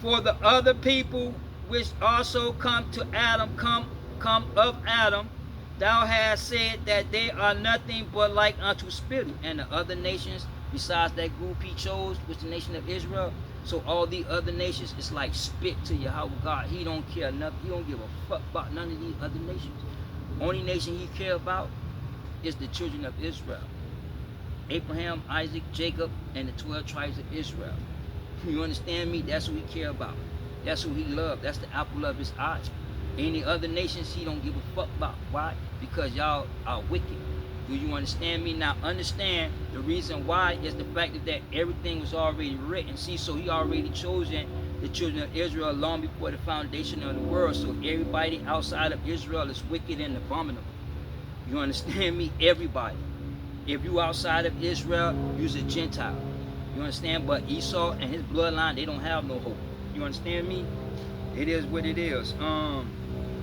A: For the other people which also come to Adam, come of Adam, thou hast said that they are nothing but like unto spittle. And the other nations, besides that group he chose, which the nation of Israel, so all the other nations is like spit to Yahweh God. He don't care nothing. He don't give a fuck about none of these other nations. Only nation he care about is the children of Israel. Abraham, Isaac, Jacob, and the 12 tribes of Israel. You understand me? That's who he care about. That's who he loved. That's the apple of his eyes. Any other nations he don't give a fuck about. Why? Because y'all are wicked. Do you understand me? Now understand the reason why is the fact that everything was already written. See, so he already chosen the children of Israel long before the foundation of the world. So everybody outside of Israel is wicked and abominable. You understand me? Everybody. If you outside of Israel, you're a Gentile. You understand? But Esau and his bloodline, they don't have no hope. You understand me? It is what it is.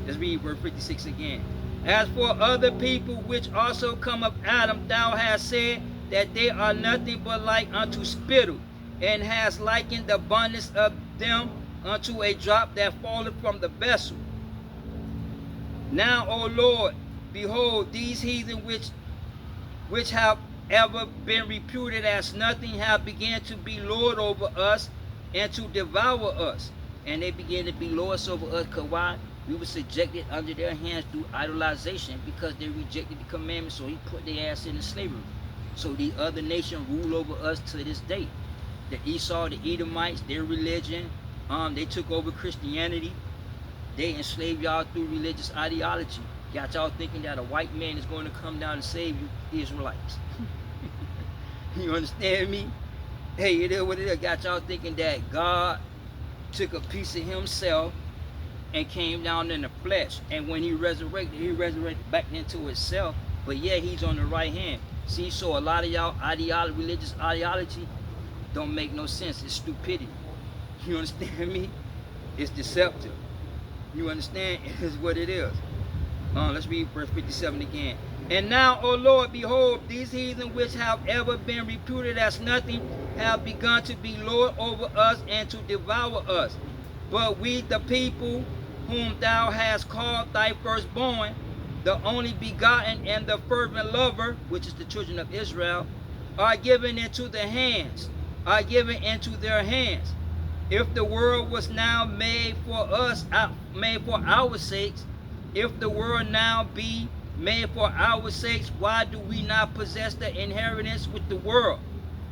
A: Let's read verse 56 again. As for other people which also come of Adam, thou hast said that they are nothing but like unto spittle, and hast likened the abundance of them unto a drop that falleth from the vessel. Now, O Lord, behold, these heathen which have ever been reputed as nothing have begun to be lord over us and to devour us. And they began to be lords over us, because why? We were subjected under their hands through idolization, because they rejected the commandments, so he put their ass into slavery. So the other nation rule over us to this day. The Esau, the Edomites, their religion, they took over Christianity. They enslaved y'all through religious ideology. Got y'all thinking that a white man is going to come down and save you Israelites. You understand me? Hey, it is what it is. Got y'all thinking that God took a piece of himself and came down in the flesh. And when he resurrected back into himself. But yeah, he's on the right hand. See, so a lot of y'all religious ideology don't make no sense. It's stupidity. You understand me? It's deceptive. You understand? It is what it is. Let's read verse 57 again. And now, O Lord, behold, these heathen which have ever been reputed as nothing have begun to be lord over us and to devour us. But we, the people whom thou hast called thy firstborn, the only begotten and the fervent lover, which is the children of Israel, are given into their hands. If the world was now made for us, made for our sakes, if the world now be made for our sakes, why do we not possess the inheritance with the world?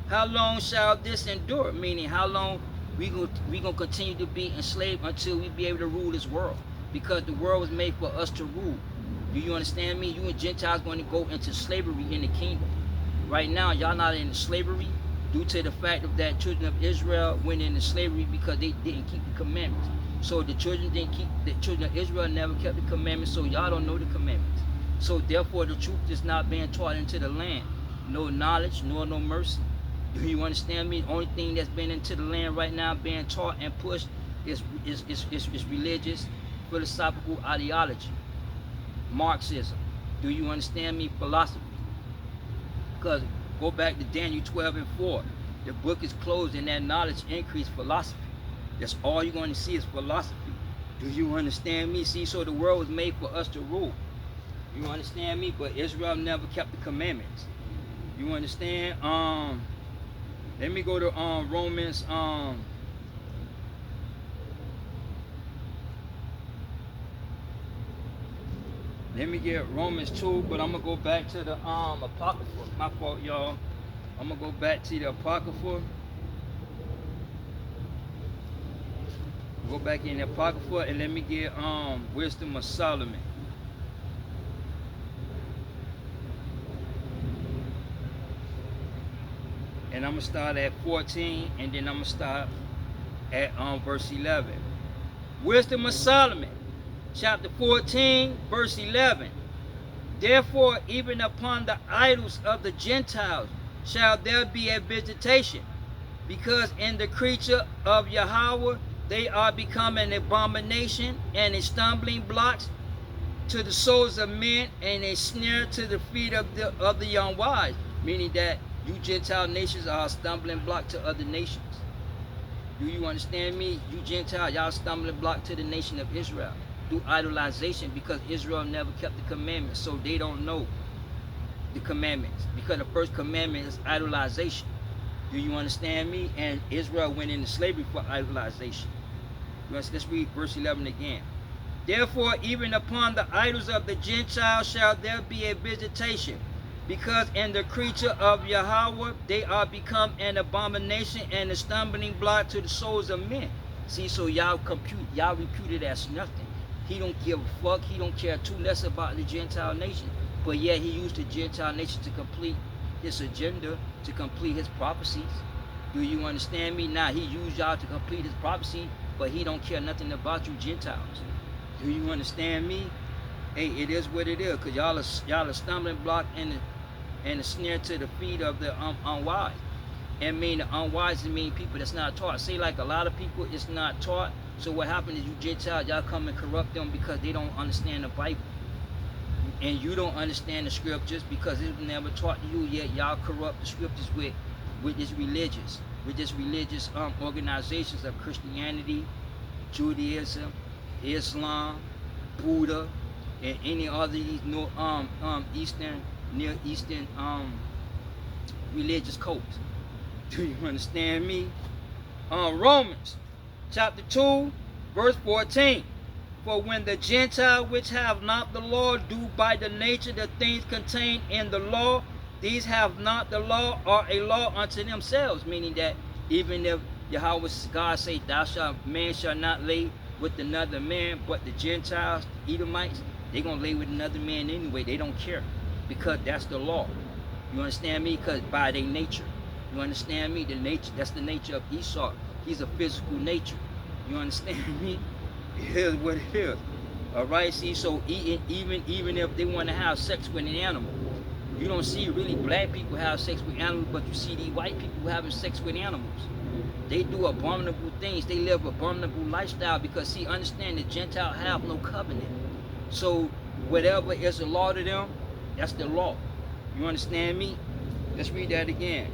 A: How long shall this endure? Meaning, how long we gonna continue to be enslaved until we be able to rule this world? Because the world was made for us to rule. Do you understand me? You and Gentiles going to go into slavery in the kingdom. Right now, y'all not in slavery due to the fact of that children of Israel went into slavery because they didn't keep the commandments. So the children of Israel never kept the commandments, so y'all don't know the commandments. So therefore the truth is not being taught into the land. No knowledge, nor no mercy. Do you understand me? The only thing that's been into the land right now being taught and pushed is religious, philosophical ideology. Marxism. Do you understand me? Philosophy. Because go back to Daniel 12:4. The book is closed and that knowledge increased philosophy. That's all you're going to see is philosophy. Do you understand me? See, so the world was made for us to rule. You understand me? But Israel never kept the commandments. You understand? Let me go to Romans. Let me get Romans 2, but I'm gonna go back to the Apocrypha. My fault, y'all. I'm gonna go back to the Apocrypha. Go back in the Apocrypha and let me get Wisdom of Solomon. And I'm gonna start at 14, and then I'm gonna start at verse 11. Wisdom of Solomon, chapter 14, verse 11. Therefore, even upon the idols of the Gentiles shall there be a visitation, because in the creature of Yahweh they are become an abomination and a stumbling block to the souls of men and a snare to the feet of the unwise. Meaning that you Gentile nations are a stumbling block to other nations. Do you understand me? You Gentile, y'all stumbling block to the nation of Israel through idolization, because Israel never kept the commandments, so they don't know the commandments. Because the first commandment is idolization. Do you understand me? And Israel went into slavery for idolization. Let's read verse 11 again. Therefore, even upon the idols of the Gentiles shall there be a visitation, because in the creature of Yahweh they are become an abomination and a stumbling block to the souls of men. See, so y'all repute it as nothing. He don't give a fuck. He don't care too less about the Gentile nation. But yet he used the Gentile nation to complete his agenda, to complete his prophecies. Do you understand me? Now he used y'all to complete his prophecy, but he don't care nothing about you Gentiles. Do you understand me? Hey, it is what it is, because y'all are stumbling block and a snare to the feet of the unwise. And mean the unwise and mean people that's not taught. See, like a lot of people it's not taught. So what happens is you Gentiles, y'all come and corrupt them because they don't understand the Bible. And you don't understand the scriptures because it was never taught to you yet. Y'all corrupt the scriptures with this religious organizations of Christianity, Judaism, Islam, Buddha, and any other these Near Eastern religious cults. Do you understand me? Romans chapter 2 verse 14. For when the Gentiles which have not the law do by the nature the things contained in the law, these have not the law, are a law unto themselves. Meaning that even if Yahweh God say, man shall not lay with another man, but the Gentiles, the Edomites, they're going to lay with another man anyway. They don't care because that's the law. You understand me? Because by their nature. You understand me? The nature, that's the nature of Esau. He's a physical nature. You understand me? It is what it is. All right, see, so even if they want to have sex with an animal, you don't see really black people have sex with animals, but you see these white people having sex with animals. They do abominable things. They live abominable lifestyle because, see, understand the Gentiles have no covenant. So whatever is a law to them, that's the law. You understand me? Let's read that again.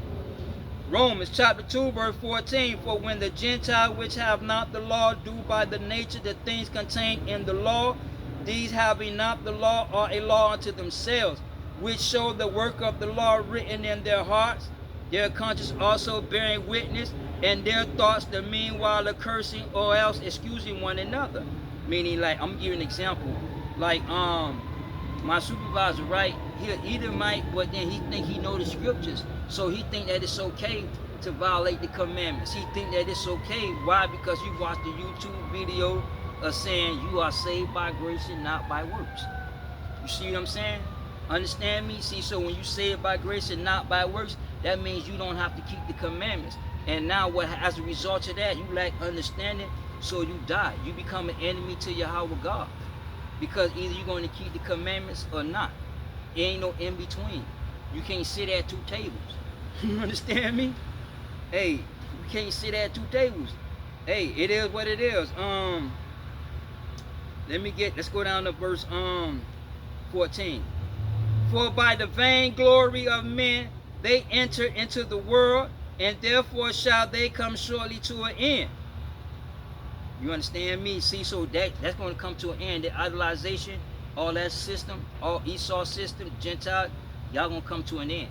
A: Romans chapter 2 verse 14. For when the Gentiles which have not the law do by the nature the things contained in the law, these having not the law are a law unto themselves, which show the work of the law written in their hearts, their conscience also bearing witness, and their thoughts the meanwhile accursing or else excusing one another. Meaning, like, I'm gonna give you an example. Like my supervisor, right? He'll either might, but then he think he know the scriptures, so he think that it's okay to violate the commandments. He think that it's okay. Why? Because you watched the YouTube video of saying you are saved by grace and not by works. You see what I'm saying? Understand me? See, so when you saved by grace and not by works, that means you don't have to keep the commandments. And now, what as a result of that, you lack understanding, so you die. You become an enemy to Yahweh God. Because either you're going to keep the commandments or not. There ain't no in between. You can't sit at two tables. You understand me? Hey, you can't sit at two tables. Hey, it is what it is. Let's go down to verse 14. For by the vainglory of men they enter into the world, and therefore shall they come shortly to an end. You understand me? See, so that's going to come to an end. The idolization, all that system, all Esau system, Gentile, y'all going to come to an end.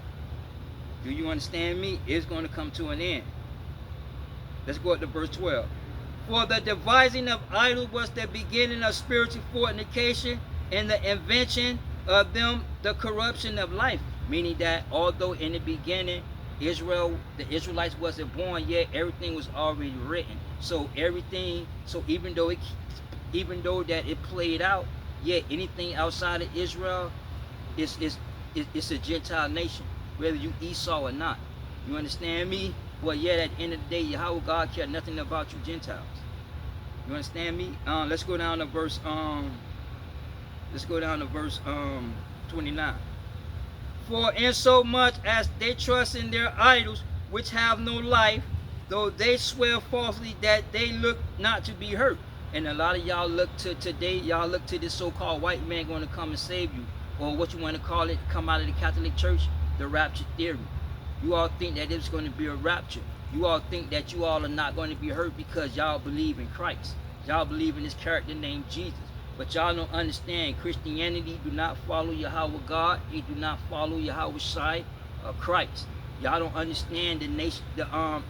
A: Do you understand me? It's going to come to an end. Let's go up to verse 12. For the devising of idols was the beginning of spiritual fornication, and the invention of them the corruption of life. Meaning that although in the beginning the Israelites wasn't born yet, everything was already written. So everything, so even though that it played out, yet anything outside of Israel is a Gentile nation, whether you Esau or not. You understand me? But yet at the end of the day, Yahweh God cared nothing about you Gentiles. You understand me? Let's go down to verse 29. For insomuch as they trust in their idols, which have no life, though they swear falsely that they look not to be hurt. And a lot of y'all look to today, y'all look to this so-called white man going to come and save you, or what you want to call it, come out of the Catholic Church, the rapture theory. You all think that it's going to be a rapture. You all think that you all are not going to be hurt because y'all believe in Christ. Y'all believe in this character named Jesus. But y'all don't understand, Christianity do not follow Yahweh God. It do not follow Yahweh Shai or Christ. Y'all don't understand the nation, y'all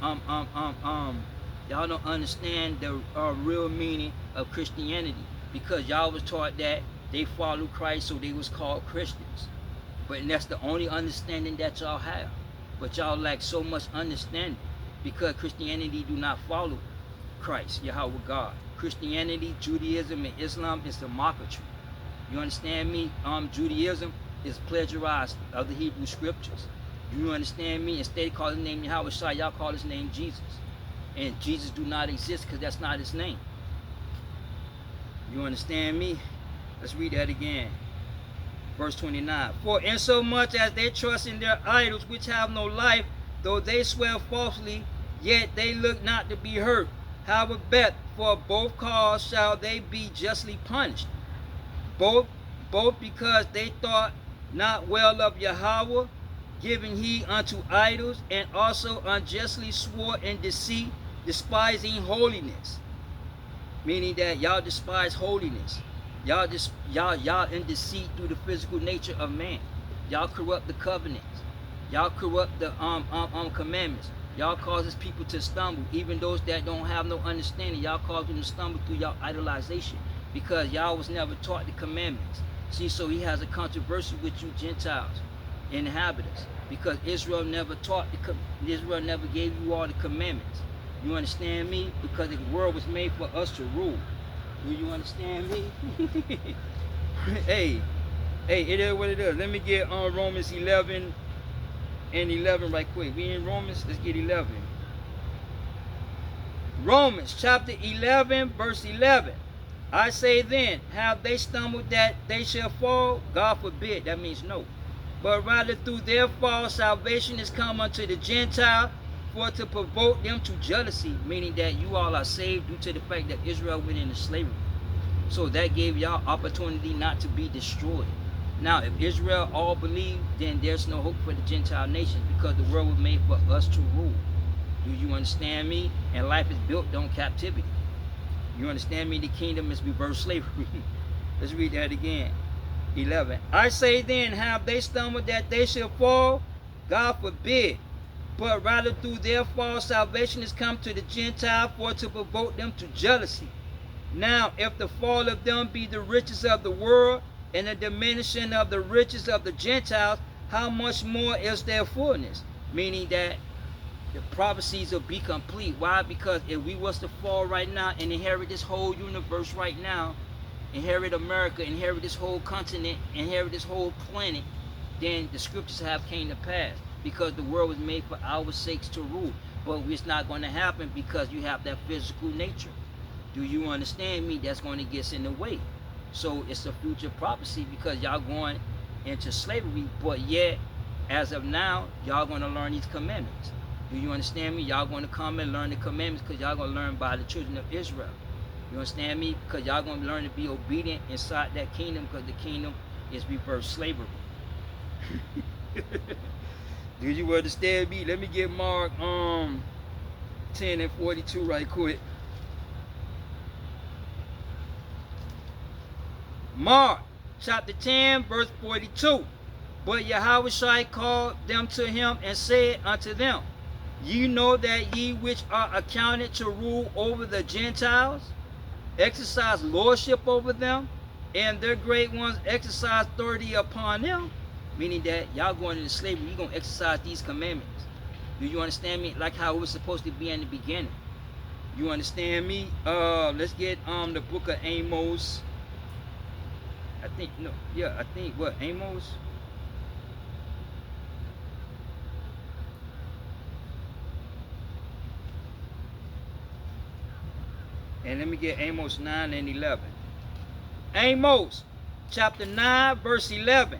A: don't understand the real meaning of Christianity, because y'all was taught that they follow Christ, so they was called Christians. But that's the only understanding that y'all have. But y'all lack so much understanding, because Christianity do not follow Christ, Yahweh God. Christianity, Judaism, and Islam is a mockery. You understand me? Judaism is plagiarized of the Hebrew scriptures. You understand me? Instead of calling his name Yahweh Shai, y'all call his name Jesus. And Jesus do not exist because that's not his name. You understand me? Let's read that again. Verse 29. For insomuch as they trust in their idols which have no life, though they swear falsely, yet they look not to be hurt. Howbeit, for both cause shall they be justly punished, both because they thought not well of Yahweh, giving heed unto idols, and also unjustly swore in deceit, despising holiness. Meaning that y'all despise holiness. Y'all in deceit through the physical nature of man. Y'all corrupt the covenants. Y'all corrupt the commandments. Y'all causes people to stumble. Even those that don't have no understanding, y'all cause them to stumble through y'all idolization, because y'all was never taught the commandments. See, so he has a controversy with you Gentiles, inhabitants, because Israel never taught Israel never gave you all the commandments. You understand me? Because the world was made for us to rule. Do you understand me? Hey, it is what it is. Let me get on Romans 11 and 11 right quick. We in Romans, let's get 11. Romans chapter 11, verse 11. I say then, have they stumbled that they shall fall? God forbid. That means no. But rather through their fall, salvation is come unto the Gentile, for to provoke them to jealousy, meaning that you all are saved due to the fact that Israel went into slavery. So that gave y'all opportunity not to be destroyed. Now, if Israel all believe, then there's no hope for the Gentile nations, because the world was made for us to rule. Do you understand me? And life is built on captivity. You understand me? The kingdom is reverse slavery. Let's read that again. 11. I say then, have they stumbled that they shall fall? God forbid. But rather through their fall, salvation is come to the Gentile, for to provoke them to jealousy. Now, if the fall of them be the riches of the world, and the diminishing of the riches of the Gentiles, how much more is their fullness? Meaning that the prophecies will be complete. Why? Because if we was to fall right now and inherit this whole universe right now, inherit America, inherit this whole continent, inherit this whole planet, then the scriptures have came to pass, because the world was made for our sakes to rule. But it's not going to happen, because you have that physical nature. Do you understand me? That's going to get in the way. So it's a future prophecy, because y'all going into slavery, but yet as of now y'all going to learn these commandments. Do you understand me? Y'all going to come and learn the commandments, because y'all going to learn by the children of Israel. You understand me? Because y'all going to learn to be obedient inside that kingdom, because the kingdom is reverse slavery. Do you understand me? Let me get Mark 10 and 42 right quick. Mark chapter 10, verse 42. But Yahweh called them to him and said unto them, ye know that ye which are accounted to rule over the Gentiles exercise lordship over them, and their great ones exercise authority upon them. Meaning that y'all going into slavery, you're going to exercise these commandments. Do you understand me? Like how it was supposed to be in the beginning. You understand me? Let's get the book of Amos. Amos? And let me get Amos 9 and 11. Amos chapter 9, verse 11.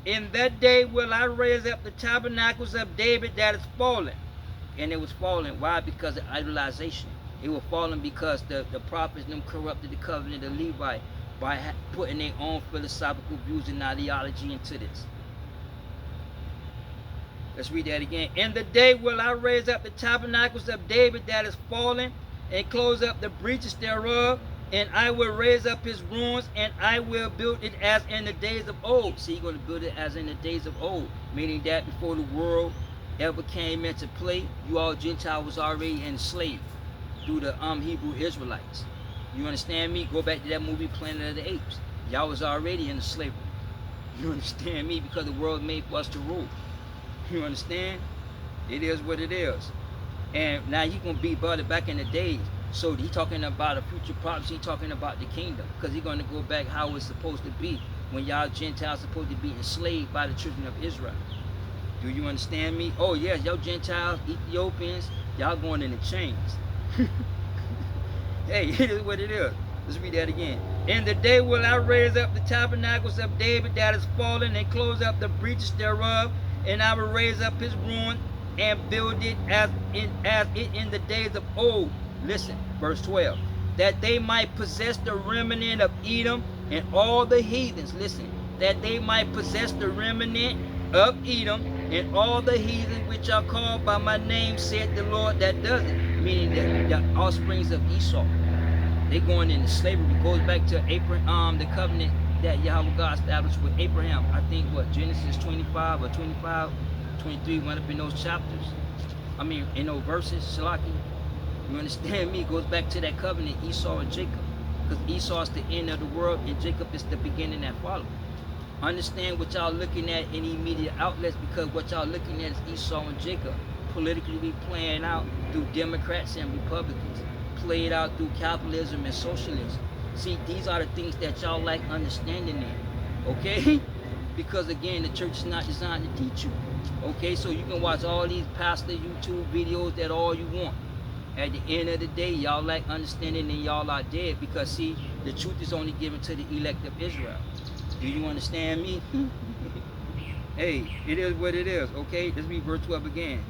A: In that day will I raise up the tabernacles of David that is fallen. And it was fallen. Why? Because of idolization. It was fallen because the prophets them corrupted the covenant of Levi by putting their own philosophical views and ideology into this. Let's read that again. In the day will I raise up the tabernacles of David that is fallen, and close up the breaches thereof, and I will raise up his ruins, and I will build it as in the days of old. See, you're going to build it as in the days of old, meaning that before the world ever came into play, you all Gentiles was already enslaved through the Hebrew Israelites. You understand me? Go back to that movie Planet of the Apes. Y'all was already in slavery. You understand me? Because the world made for us to rule. You understand? It is what it is. And now he's going to be about it back in the days. So he talking about a future prophecy, talking about the kingdom. Because he's going to go back how it's supposed to be when y'all Gentiles supposed to be enslaved by the children of Israel. Do you understand me? Oh yes, y'all Gentiles, Ethiopians, y'all going in the chains. Hey, it is what it is. Let's read that again. In the day will I raise up the tabernacles of David that is fallen, and close up the breaches thereof, and I will raise up his ruin, and build it as it in the days of old. Listen, verse 12. That they might possess the remnant of Edom and all the heathens. Listen, that they might possess the remnant of Edom and all the heathens which are called by my name, said the Lord that does it. Meaning that the offsprings of Esau, they going into slavery. It goes back to Abraham, the covenant that Yahweh God established with Abraham. I think what, Genesis 25 or 25, 23, one up in those chapters. I mean, in those verses, Shalaki. You understand me? It goes back to that covenant, Esau and Jacob. Because Esau is the end of the world and Jacob is the beginning that follows. Understand what y'all looking at in the media outlets, because what y'all looking at is Esau and Jacob politically playing out through Democrats and Republicans, played out through capitalism and socialism. See, these are the things that y'all like understanding in, okay? Because again, the church is not designed to teach you, okay? So you can watch all these pastor YouTube videos that all you want. At the end of the day, y'all like understanding and y'all are dead, because see, the truth is only given to the elect of Israel. Do you understand me? Hey, it is what it is, okay? Let's read verse 12 again.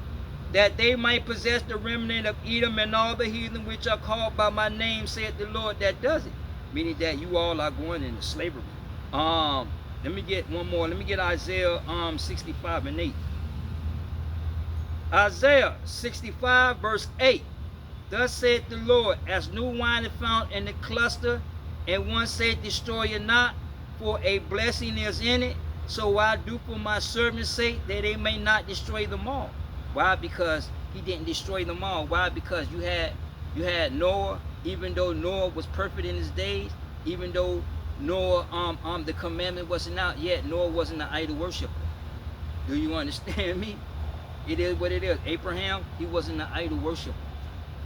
A: That they might possess the remnant of Edom and all the heathen which are called by my name, said the Lord that does it. Meaning that you all are going into slavery. Let me get one more. Let me get Isaiah 65 and 8. Isaiah 65 verse 8. Thus saith the Lord, as new wine is found in the cluster, and one said, destroy it not, for a blessing is in it. So I do for my servant's sake, that they may not destroy them all. Why? Because he didn't destroy them all. Why? Because you had Noah. Even though Noah was perfect in his days, even though Noah the commandment wasn't out yet, Noah wasn't an idol worshiper. Do you understand me? It is what it is. Abraham, he wasn't an idol worshiper.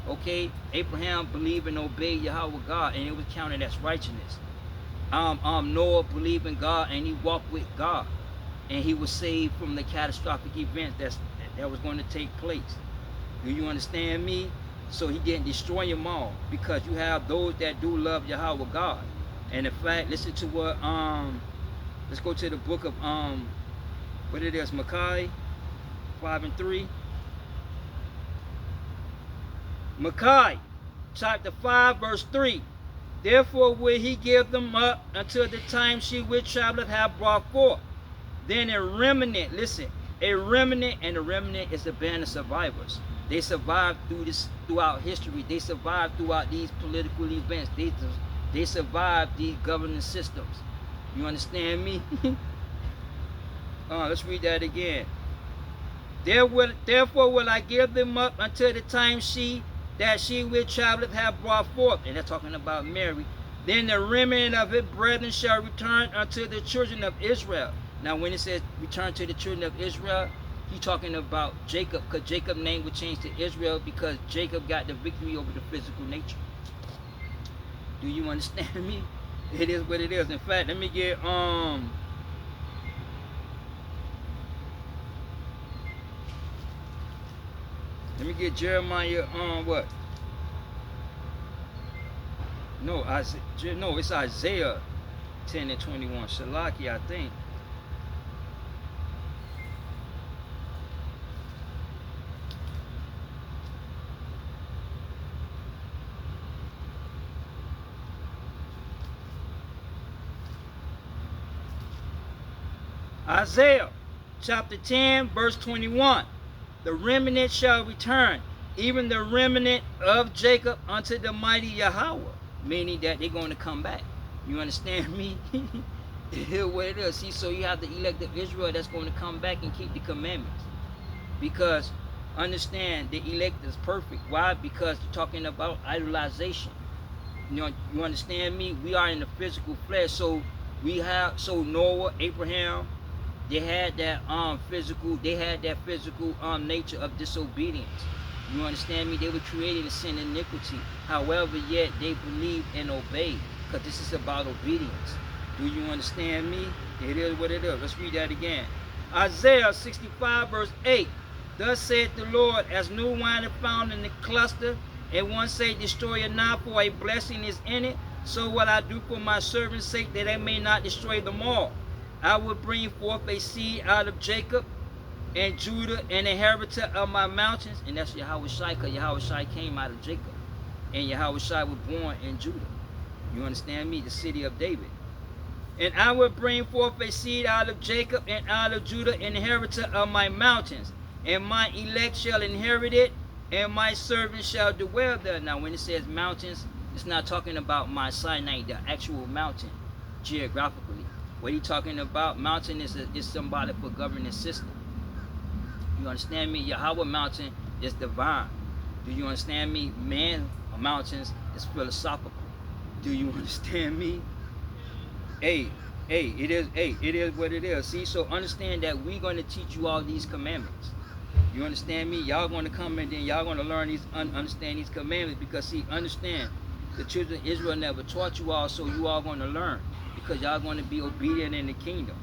A: Okay, Abraham believed and obeyed Yahweh God, and it was counted as righteousness. Noah believed in God and he walked with God, and he was saved from the catastrophic event that was going to take place. Do you understand me? So he didn't destroy them all, because you have those that do love Yahweh God. And in fact, listen to what let's go to the book of what it is, Micaiah 5 and 3. Micaiah chapter 5 verse 3. Therefore will he give them up until the time she which traveleth have brought forth. Then a remnant, listen, a remnant, and a remnant is a band of survivors. They survived throughout history. They survived throughout these political events. They survived these governing systems. You understand me? Let's read that again. Therefore will I give them up until the time she which traveleth have brought forth. And they're talking about Mary. Then the remnant of his brethren shall return unto the children of Israel. Now when it says return to the children of Israel, he's talking about Jacob, because Jacob's name would change to Israel, because Jacob got the victory over the physical nature. Do you understand me? It is what it is. In fact, let me get Jeremiah what? No, it's Isaiah 10 and 21. Shalaki, I think. Isaiah chapter 10 verse 21. The remnant shall return, even the remnant of Jacob, unto the mighty Yahweh. Meaning that they're going to come back. You understand me? It is what it is. See, so you have the elect of Israel that's going to come back and keep the commandments. Because understand, the elect is perfect. Why? Because you're talking about idolization. You understand me? We are in the physical flesh. So Noah, Abraham, they had that physical nature of disobedience. You understand me? They were created in sin and iniquity. However, yet they believed and obeyed, because this is about obedience. Do you understand me? It is what it is. Let's read that again. Isaiah 65 verse 8. Thus saith the Lord, as new wine is found in the cluster, and one say, destroy it not, for a blessing is in it, so will I do for my servant's sake, that I may not destroy them all. I will bring forth a seed out of Jacob, and Judah an inheritor of my mountains. And that's Yahweh Shai, because Yahweh Shai came out of Jacob. And Yahweh Shai was born in Judah. You understand me? The city of David. And I will bring forth a seed out of Jacob and out of Judah, an inheritor of my mountains. And my elect shall inherit it, and my servants shall dwell there. Now, when it says mountains, it's not talking about Mount Sinai, the actual mountain, geographically. What he's talking about, mountain is symbolic for governing system. You understand me? Yahweh mountain is divine. Do you understand me? Man mountains is philosophical. Do you understand me? It is what it is. See, so understand that we're going to teach you all these commandments. You understand me? Y'all going to come and then y'all going to learn these, understand these commandments, because see, understand, the children of Israel never taught you all, so you all going to learn, because y'all going to be obedient in the kingdom.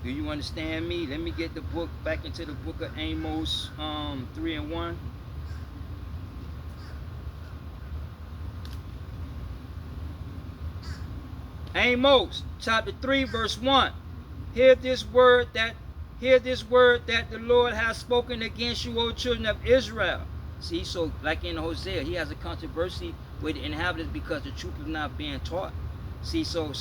A: Do you understand me? Let me get the book back into the book of Amos 3 and 1. Amos chapter 3 verse 1. Hear this word that the Lord has spoken against you, O children of Israel. See, so like in Hosea, he has a controversy with the inhabitants because the truth is not being taught. See, so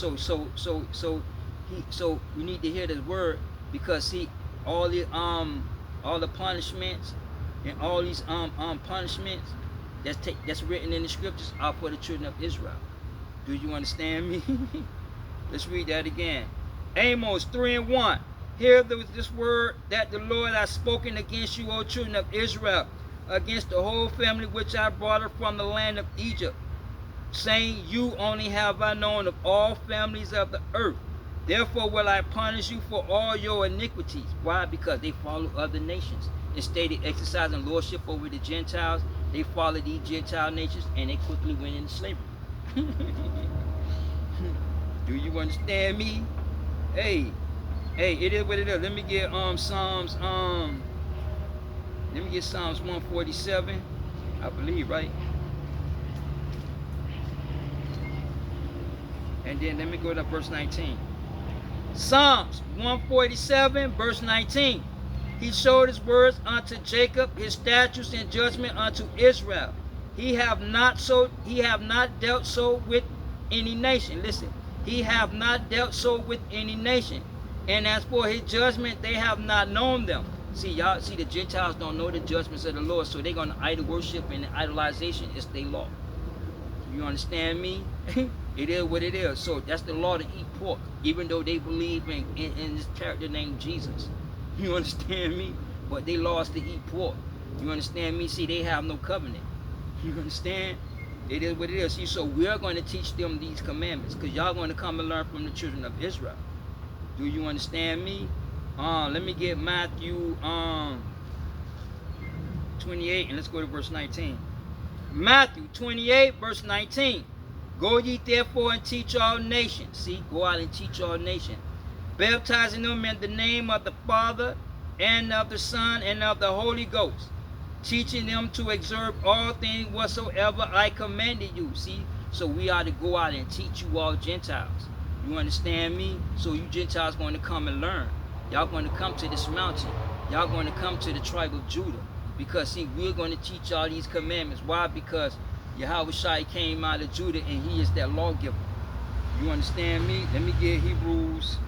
A: we need to hear this word, because see, all the punishments and all these punishments that's written in the scriptures are for the children of Israel. Do you understand me? Let's read that again. Amos 3 and 1. Hear this word that the Lord has spoken against you, O children of Israel, against the whole family which I brought up from the land of Egypt, saying, you only have I known of all families of the earth. Therefore will I punish you for all your iniquities. Why? Because they follow other nations. Instead of exercising lordship over the Gentiles, they followed these Gentile nations and they quickly went into slavery. Do you understand me? Hey, it is what it is. Let me get Psalms 147, I believe, right? And then let me go to verse 19. Psalms 147 verse 19. He showed his words unto Jacob, his statutes and judgment unto Israel. He have not dealt so with any nation. Listen, he have not dealt so with any nation. And as for his judgment, they have not known them. See, y'all, see, the Gentiles don't know the judgments of the Lord, so they're going to idol worship, and the idolization is their law. You understand me? It is what it is. So that's the law to eat pork, even though they believe in this character named Jesus. You understand me? But they lost to eat pork. You understand me? See, they have no covenant. You understand? It is what it is. See, so we're going to teach them these commandments, because y'all going to come and learn from the children of Israel. Do you understand me? Let me get Matthew 28, and let's go to verse 19. Matthew 28 verse 19. Go ye therefore and teach all nations. See, go out and teach all nations, baptizing them in the name of the Father and of the Son and of the Holy Ghost, teaching them to observe all things whatsoever I commanded you. See, so we are to go out and teach you all Gentiles. You understand me? So you Gentiles going to come and learn. Y'all going to come to this mountain. Y'all going to come to the tribe of Judah. Because see, we're going to teach all these commandments. Why? Because Yahweh Shai came out of Judah and he is that lawgiver. You understand me? Let me get Hebrews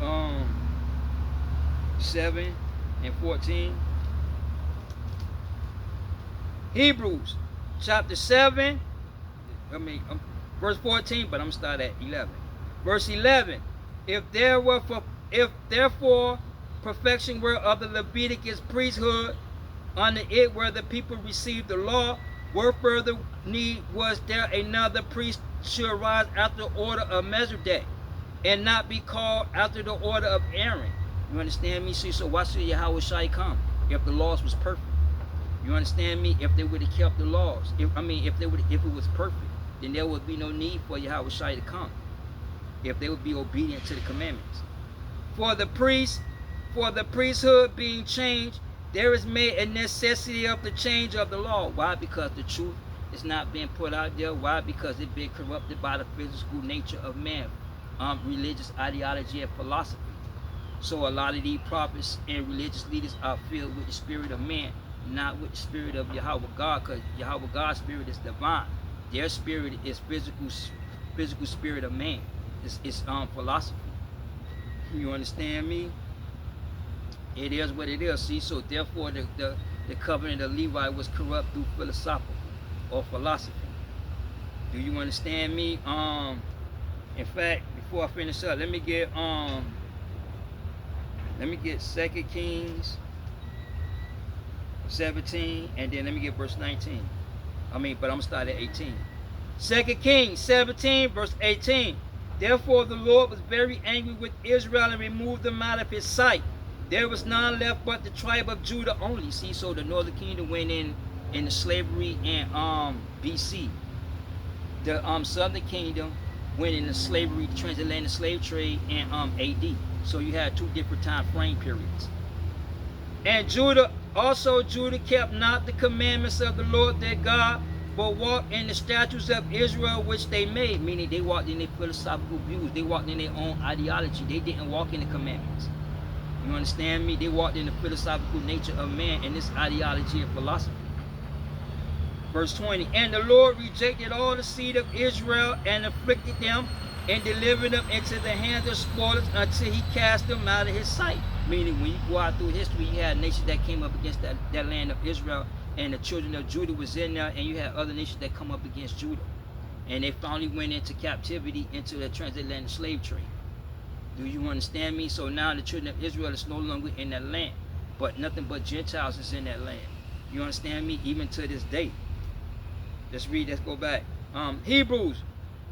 A: 7 and 14. Hebrews chapter 7, verse 14, but I'm going to start at 11. Verse 11, if therefore perfection were of the Leviticus priesthood, under it where the people received the law, where further need was there another priest should arise after the order of Melchizedek, and not be called after the order of Aaron. You understand me? See, so why should Yahweh Shai come if the laws was perfect? You understand me? If they would have kept the laws, if it was perfect, then there would be no need for Yahweh Shai to come, if they would be obedient to the commandments. For the priesthood being changed, there is made a necessity of the change of the law. Why? Because the truth is not being put out there. Why? Because it's been corrupted by the physical nature of man, religious ideology and philosophy. So a lot of these prophets and religious leaders are filled with the spirit of man, not with the spirit of Yahweh God, because Yahweh God's spirit is divine. Their spirit is physical spirit of man. It's philosophy. You understand me? It is what it is. See, so therefore the covenant of Levi was corrupt through philosophical or philosophy. Do you understand me? In fact, before I finish up, let me get 2 Kings 17, and then let me get verse 19. But I'm gonna start at 18. 2 Kings 17, verse 18. Therefore the Lord was very angry with Israel and removed them out of his sight. There was none left but the tribe of Judah only. See, so the northern kingdom went in slavery in BC. The southern kingdom went into slavery, transatlantic slave trade in AD. So you had two different time frame periods. And Judah kept not the commandments of the Lord their God, but walked in the statutes of Israel which they made. Meaning they walked in their philosophical views. They walked in their own ideology. They didn't walk in the commandments. You understand me? They walked in the philosophical nature of man and this ideology and philosophy. Verse 20. And the Lord rejected all the seed of Israel and afflicted them and delivered them into the hands of spoilers until he cast them out of his sight. Meaning when you go out through history, you had nations that came up against that land of Israel, and the children of Judah was in there, and you had other nations that come up against Judah. And they finally went into captivity into the transatlantic slave trade. Do you understand me? So now the children of Israel is no longer in that land, but nothing but Gentiles is in that land. You understand me? Even to this day. Let's go back. Hebrews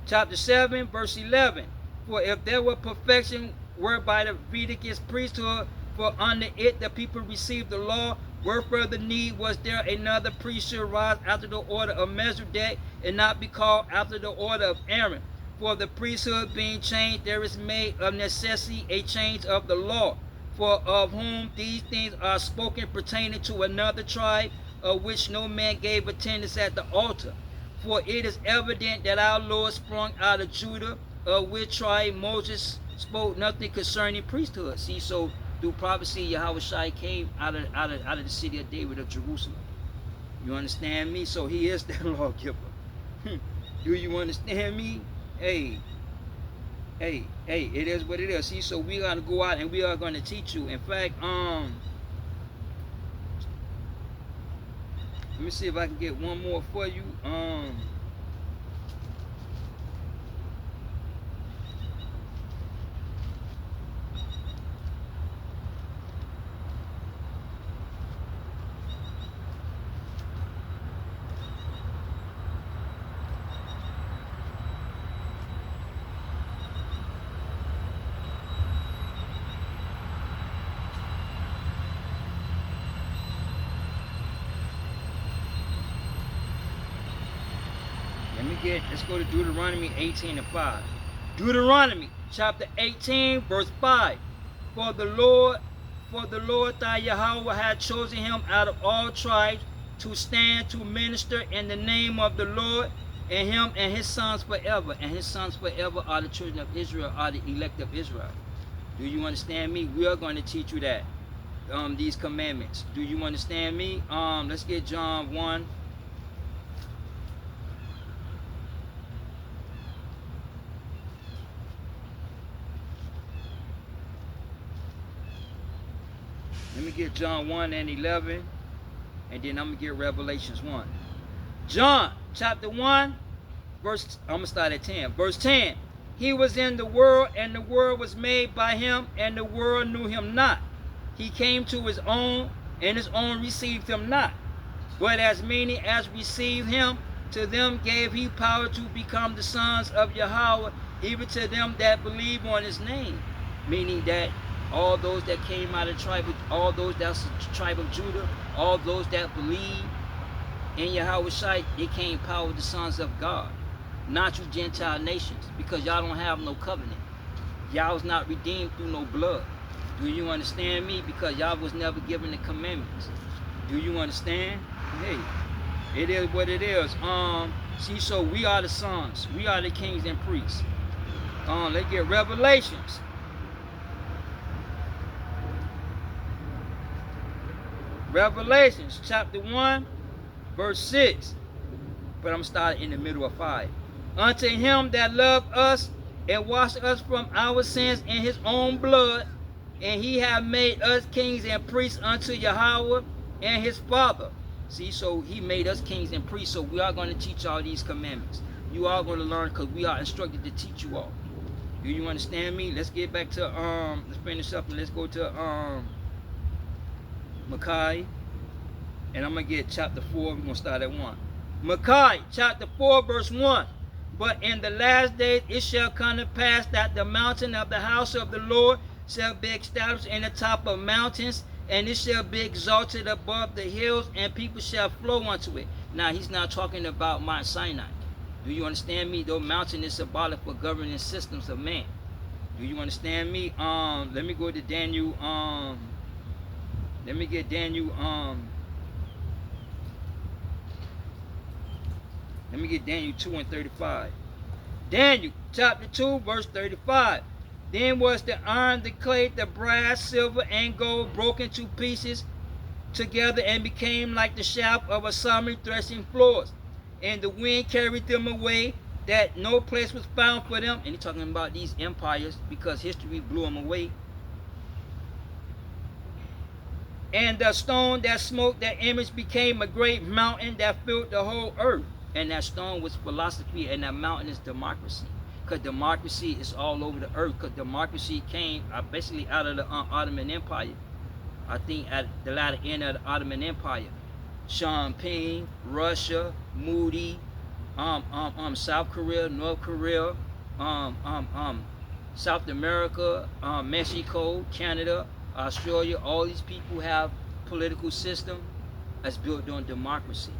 A: chapter 7, verse 11. For if there were perfection whereby the Leviticus priesthood, for under it the people received the law, where further need was there another priest should rise after the order of Melchizedek, and not be called after the order of Aaron? For the priesthood being changed, there is made of necessity a change of the law. For of whom these things are spoken pertaining to another tribe, of which no man gave attendance at the altar. For it is evident that our Lord sprung out of Judah, of which tribe Moses spoke nothing concerning priesthood. See, so through prophecy, Yahweh Shai came out of the city of David of Jerusalem. You understand me? So he is that lawgiver. Do you understand me? Hey, it is what it is. See, so we are going to go out and we are going to teach you. In fact, let me see if I can get one more for you. Let's go to Deuteronomy 18 and 5. Deuteronomy chapter 18, verse 5. For the Lord thy Yahweh had chosen him out of all tribes to stand to minister in the name of the Lord, and him and his sons forever. And his sons forever are the children of Israel, are the elect of Israel. Do you understand me? We are going to teach you that. These commandments. Do you understand me? Let's get John 1. Let me get John 1 and 11, and then I'm going to get Revelations 1. John chapter 1, verse, I'm going to start at 10. Verse 10, he was in the world, and the world was made by him, and the world knew him not. He came to his own, and his own received him not. But as many as received him, to them gave he power to become the sons of Yahweh, even to them that believe on his name. Meaning that all those that came out of the tribe, all those that's the tribe of Judah, all those that believe in Yahweh Shai, they came power with the sons of God. Not you Gentile nations, because y'all don't have no covenant. Y'all was not redeemed through no blood. Do you understand me? Because y'all was never given the commandments. Do you understand? Hey, it is what it is. See, so we are the sons. We are the kings and priests. Let's get Revelations. Revelations chapter 1, verse 6. But I'm starting in the middle of 5. Unto him that loved us and washed us from our sins in his own blood, and he hath made us kings and priests unto Yahweh and his Father. See, so he made us kings and priests, so we are going to teach all these commandments. You are going to learn because we are instructed to teach you all. Do you understand me? Let's get back to, let's finish up and let's go to Micaiah. And I'm going to get chapter 4. We're going to start at 1. Micaiah chapter 4 verse 1. But in the last days it shall come to pass that the mountain of the house of the Lord shall be established in the top of mountains, and it shall be exalted above the hills, and people shall flow unto it. Now he's not talking about Mount Sinai. Do you understand me? Though mountain is symbolic for governing systems of man. Do you understand me? Let me go to Daniel. Let me get Daniel. Let me get Daniel 2 and 35. Daniel chapter 2 verse 35. Then was the iron, the clay, the brass, silver, and gold broken to pieces together and became like the shaft of a summer threshing floors. And the wind carried them away, that no place was found for them. And he's talking about these empires because history blew them away. And the stone that smote that image became a great mountain that filled the whole earth. And that stone was philosophy, and that mountain is democracy. Because democracy is all over the earth. Because democracy came basically out of the Ottoman Empire. I think at the latter end of the Ottoman Empire. Champagne, Russia, Moody, South Korea, North Korea, South America, Mexico, Canada, Australia. All these people have political system that's built on democracy.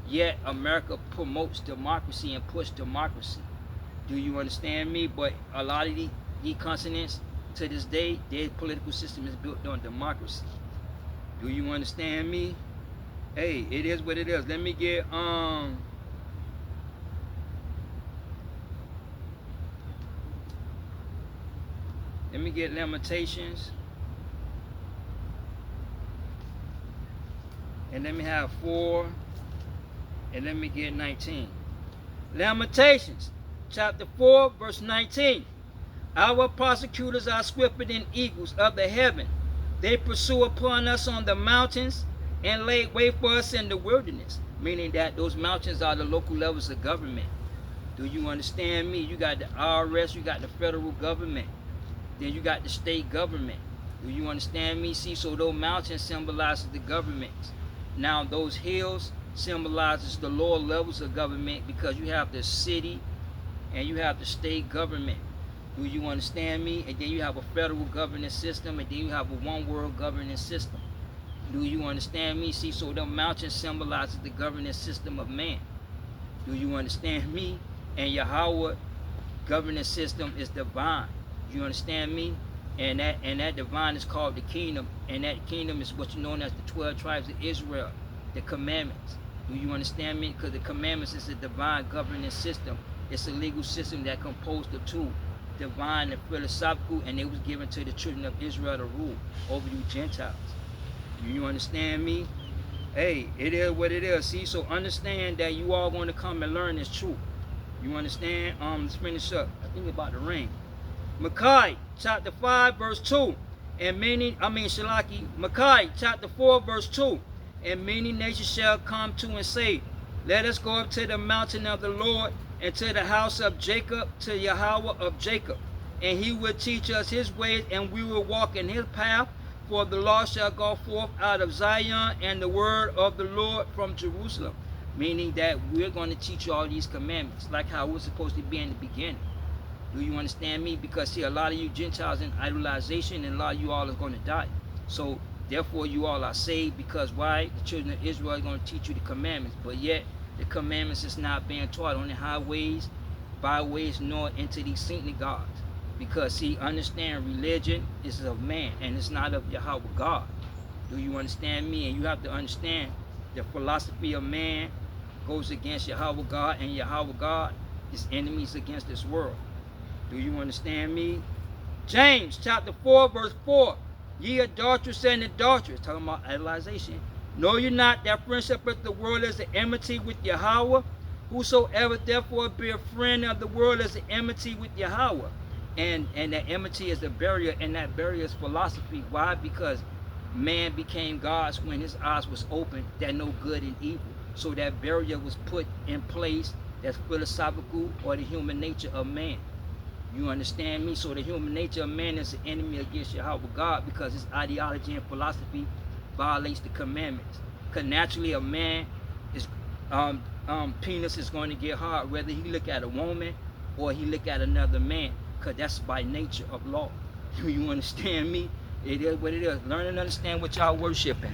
A: Yet America promotes democracy and pushes democracy. Do you understand me? But a lot of these continents to this day, their political system is built on democracy. Do you understand me? Hey, it is what it is. Let me get Lamentations. And let me have 4. And let me get 19. Lamentations chapter 4 verse 19. Our prosecutors are swifter than eagles of the heaven. They pursue upon us on the mountains and lay wait for us in the wilderness. Meaning that those mountains are the local levels of government. Do you understand me? You got the IRS, you got the federal government. Then you got the state government. Do you understand me? See, so those mountains symbolizes the governments. Now those hills symbolizes the lower levels of government, because you have the city and you have the state government. Do you understand me? And then you have a federal governing system, and then you have a one world governing system. Do you understand me? See, so the mountain symbolizes the governing system of man. Do you understand me? And Yahweh governing system is divine. Do you understand me? And that divine is called the kingdom, and that kingdom is what you know as the 12 tribes of Israel, the commandments. Do you understand me? Because the commandments is a divine governing system. It's a legal system that composed of two, divine and philosophical, and it was given to the children of Israel to rule over you Gentiles. Do you understand me? Hey, it is what it is. See, so understand that you all going to come and learn this truth. You understand? Let's finish up. I think about the rain. Micaiah chapter 5 verse 2. Micaiah chapter 4 verse 2. And many nations shall come to and say, let us go up to the mountain of the Lord, and to the house of Jacob, to Yahweh of Jacob. And he will teach us his ways, and we will walk in his path. For the law shall go forth out of Zion, and the word of the Lord from Jerusalem. Meaning that we're going to teach you all these commandments, like how it was supposed to be in the beginning. Do you understand me? Because see, a lot of you Gentiles in idolization, and a lot of you all are going to die. So therefore you all are saved, because why? The children of Israel are going to teach you the commandments. But yet the commandments is not being taught on the highways, byways, nor into these synagogues. Because see, understand, religion is of man, and it's not of Yahweh God. Do you understand me? And you have to understand the philosophy of man goes against Yahweh God, and Yahweh God is enemies against this world. Do you understand me? James chapter 4 verse 4. Ye adulterous and adulterous, talking about idolization. Know you not that friendship with the world is an enmity with Yahweh? Whosoever therefore be a friend of the world is an enmity with Yahweh. And that enmity is a barrier, and that barrier is philosophy. Why? Because man became gods when his eyes was open that know good and evil. So that barrier was put in place, that's philosophical, or the human nature of man. You understand me? So the human nature of man is an enemy against Yahweh God, because his ideology and philosophy violates the commandments. Because naturally a man is penis is going to get hard whether he look at a woman or he look at another man, because that's by nature of law. You understand me? It is what it is. Learn and understand what y'all worshiping.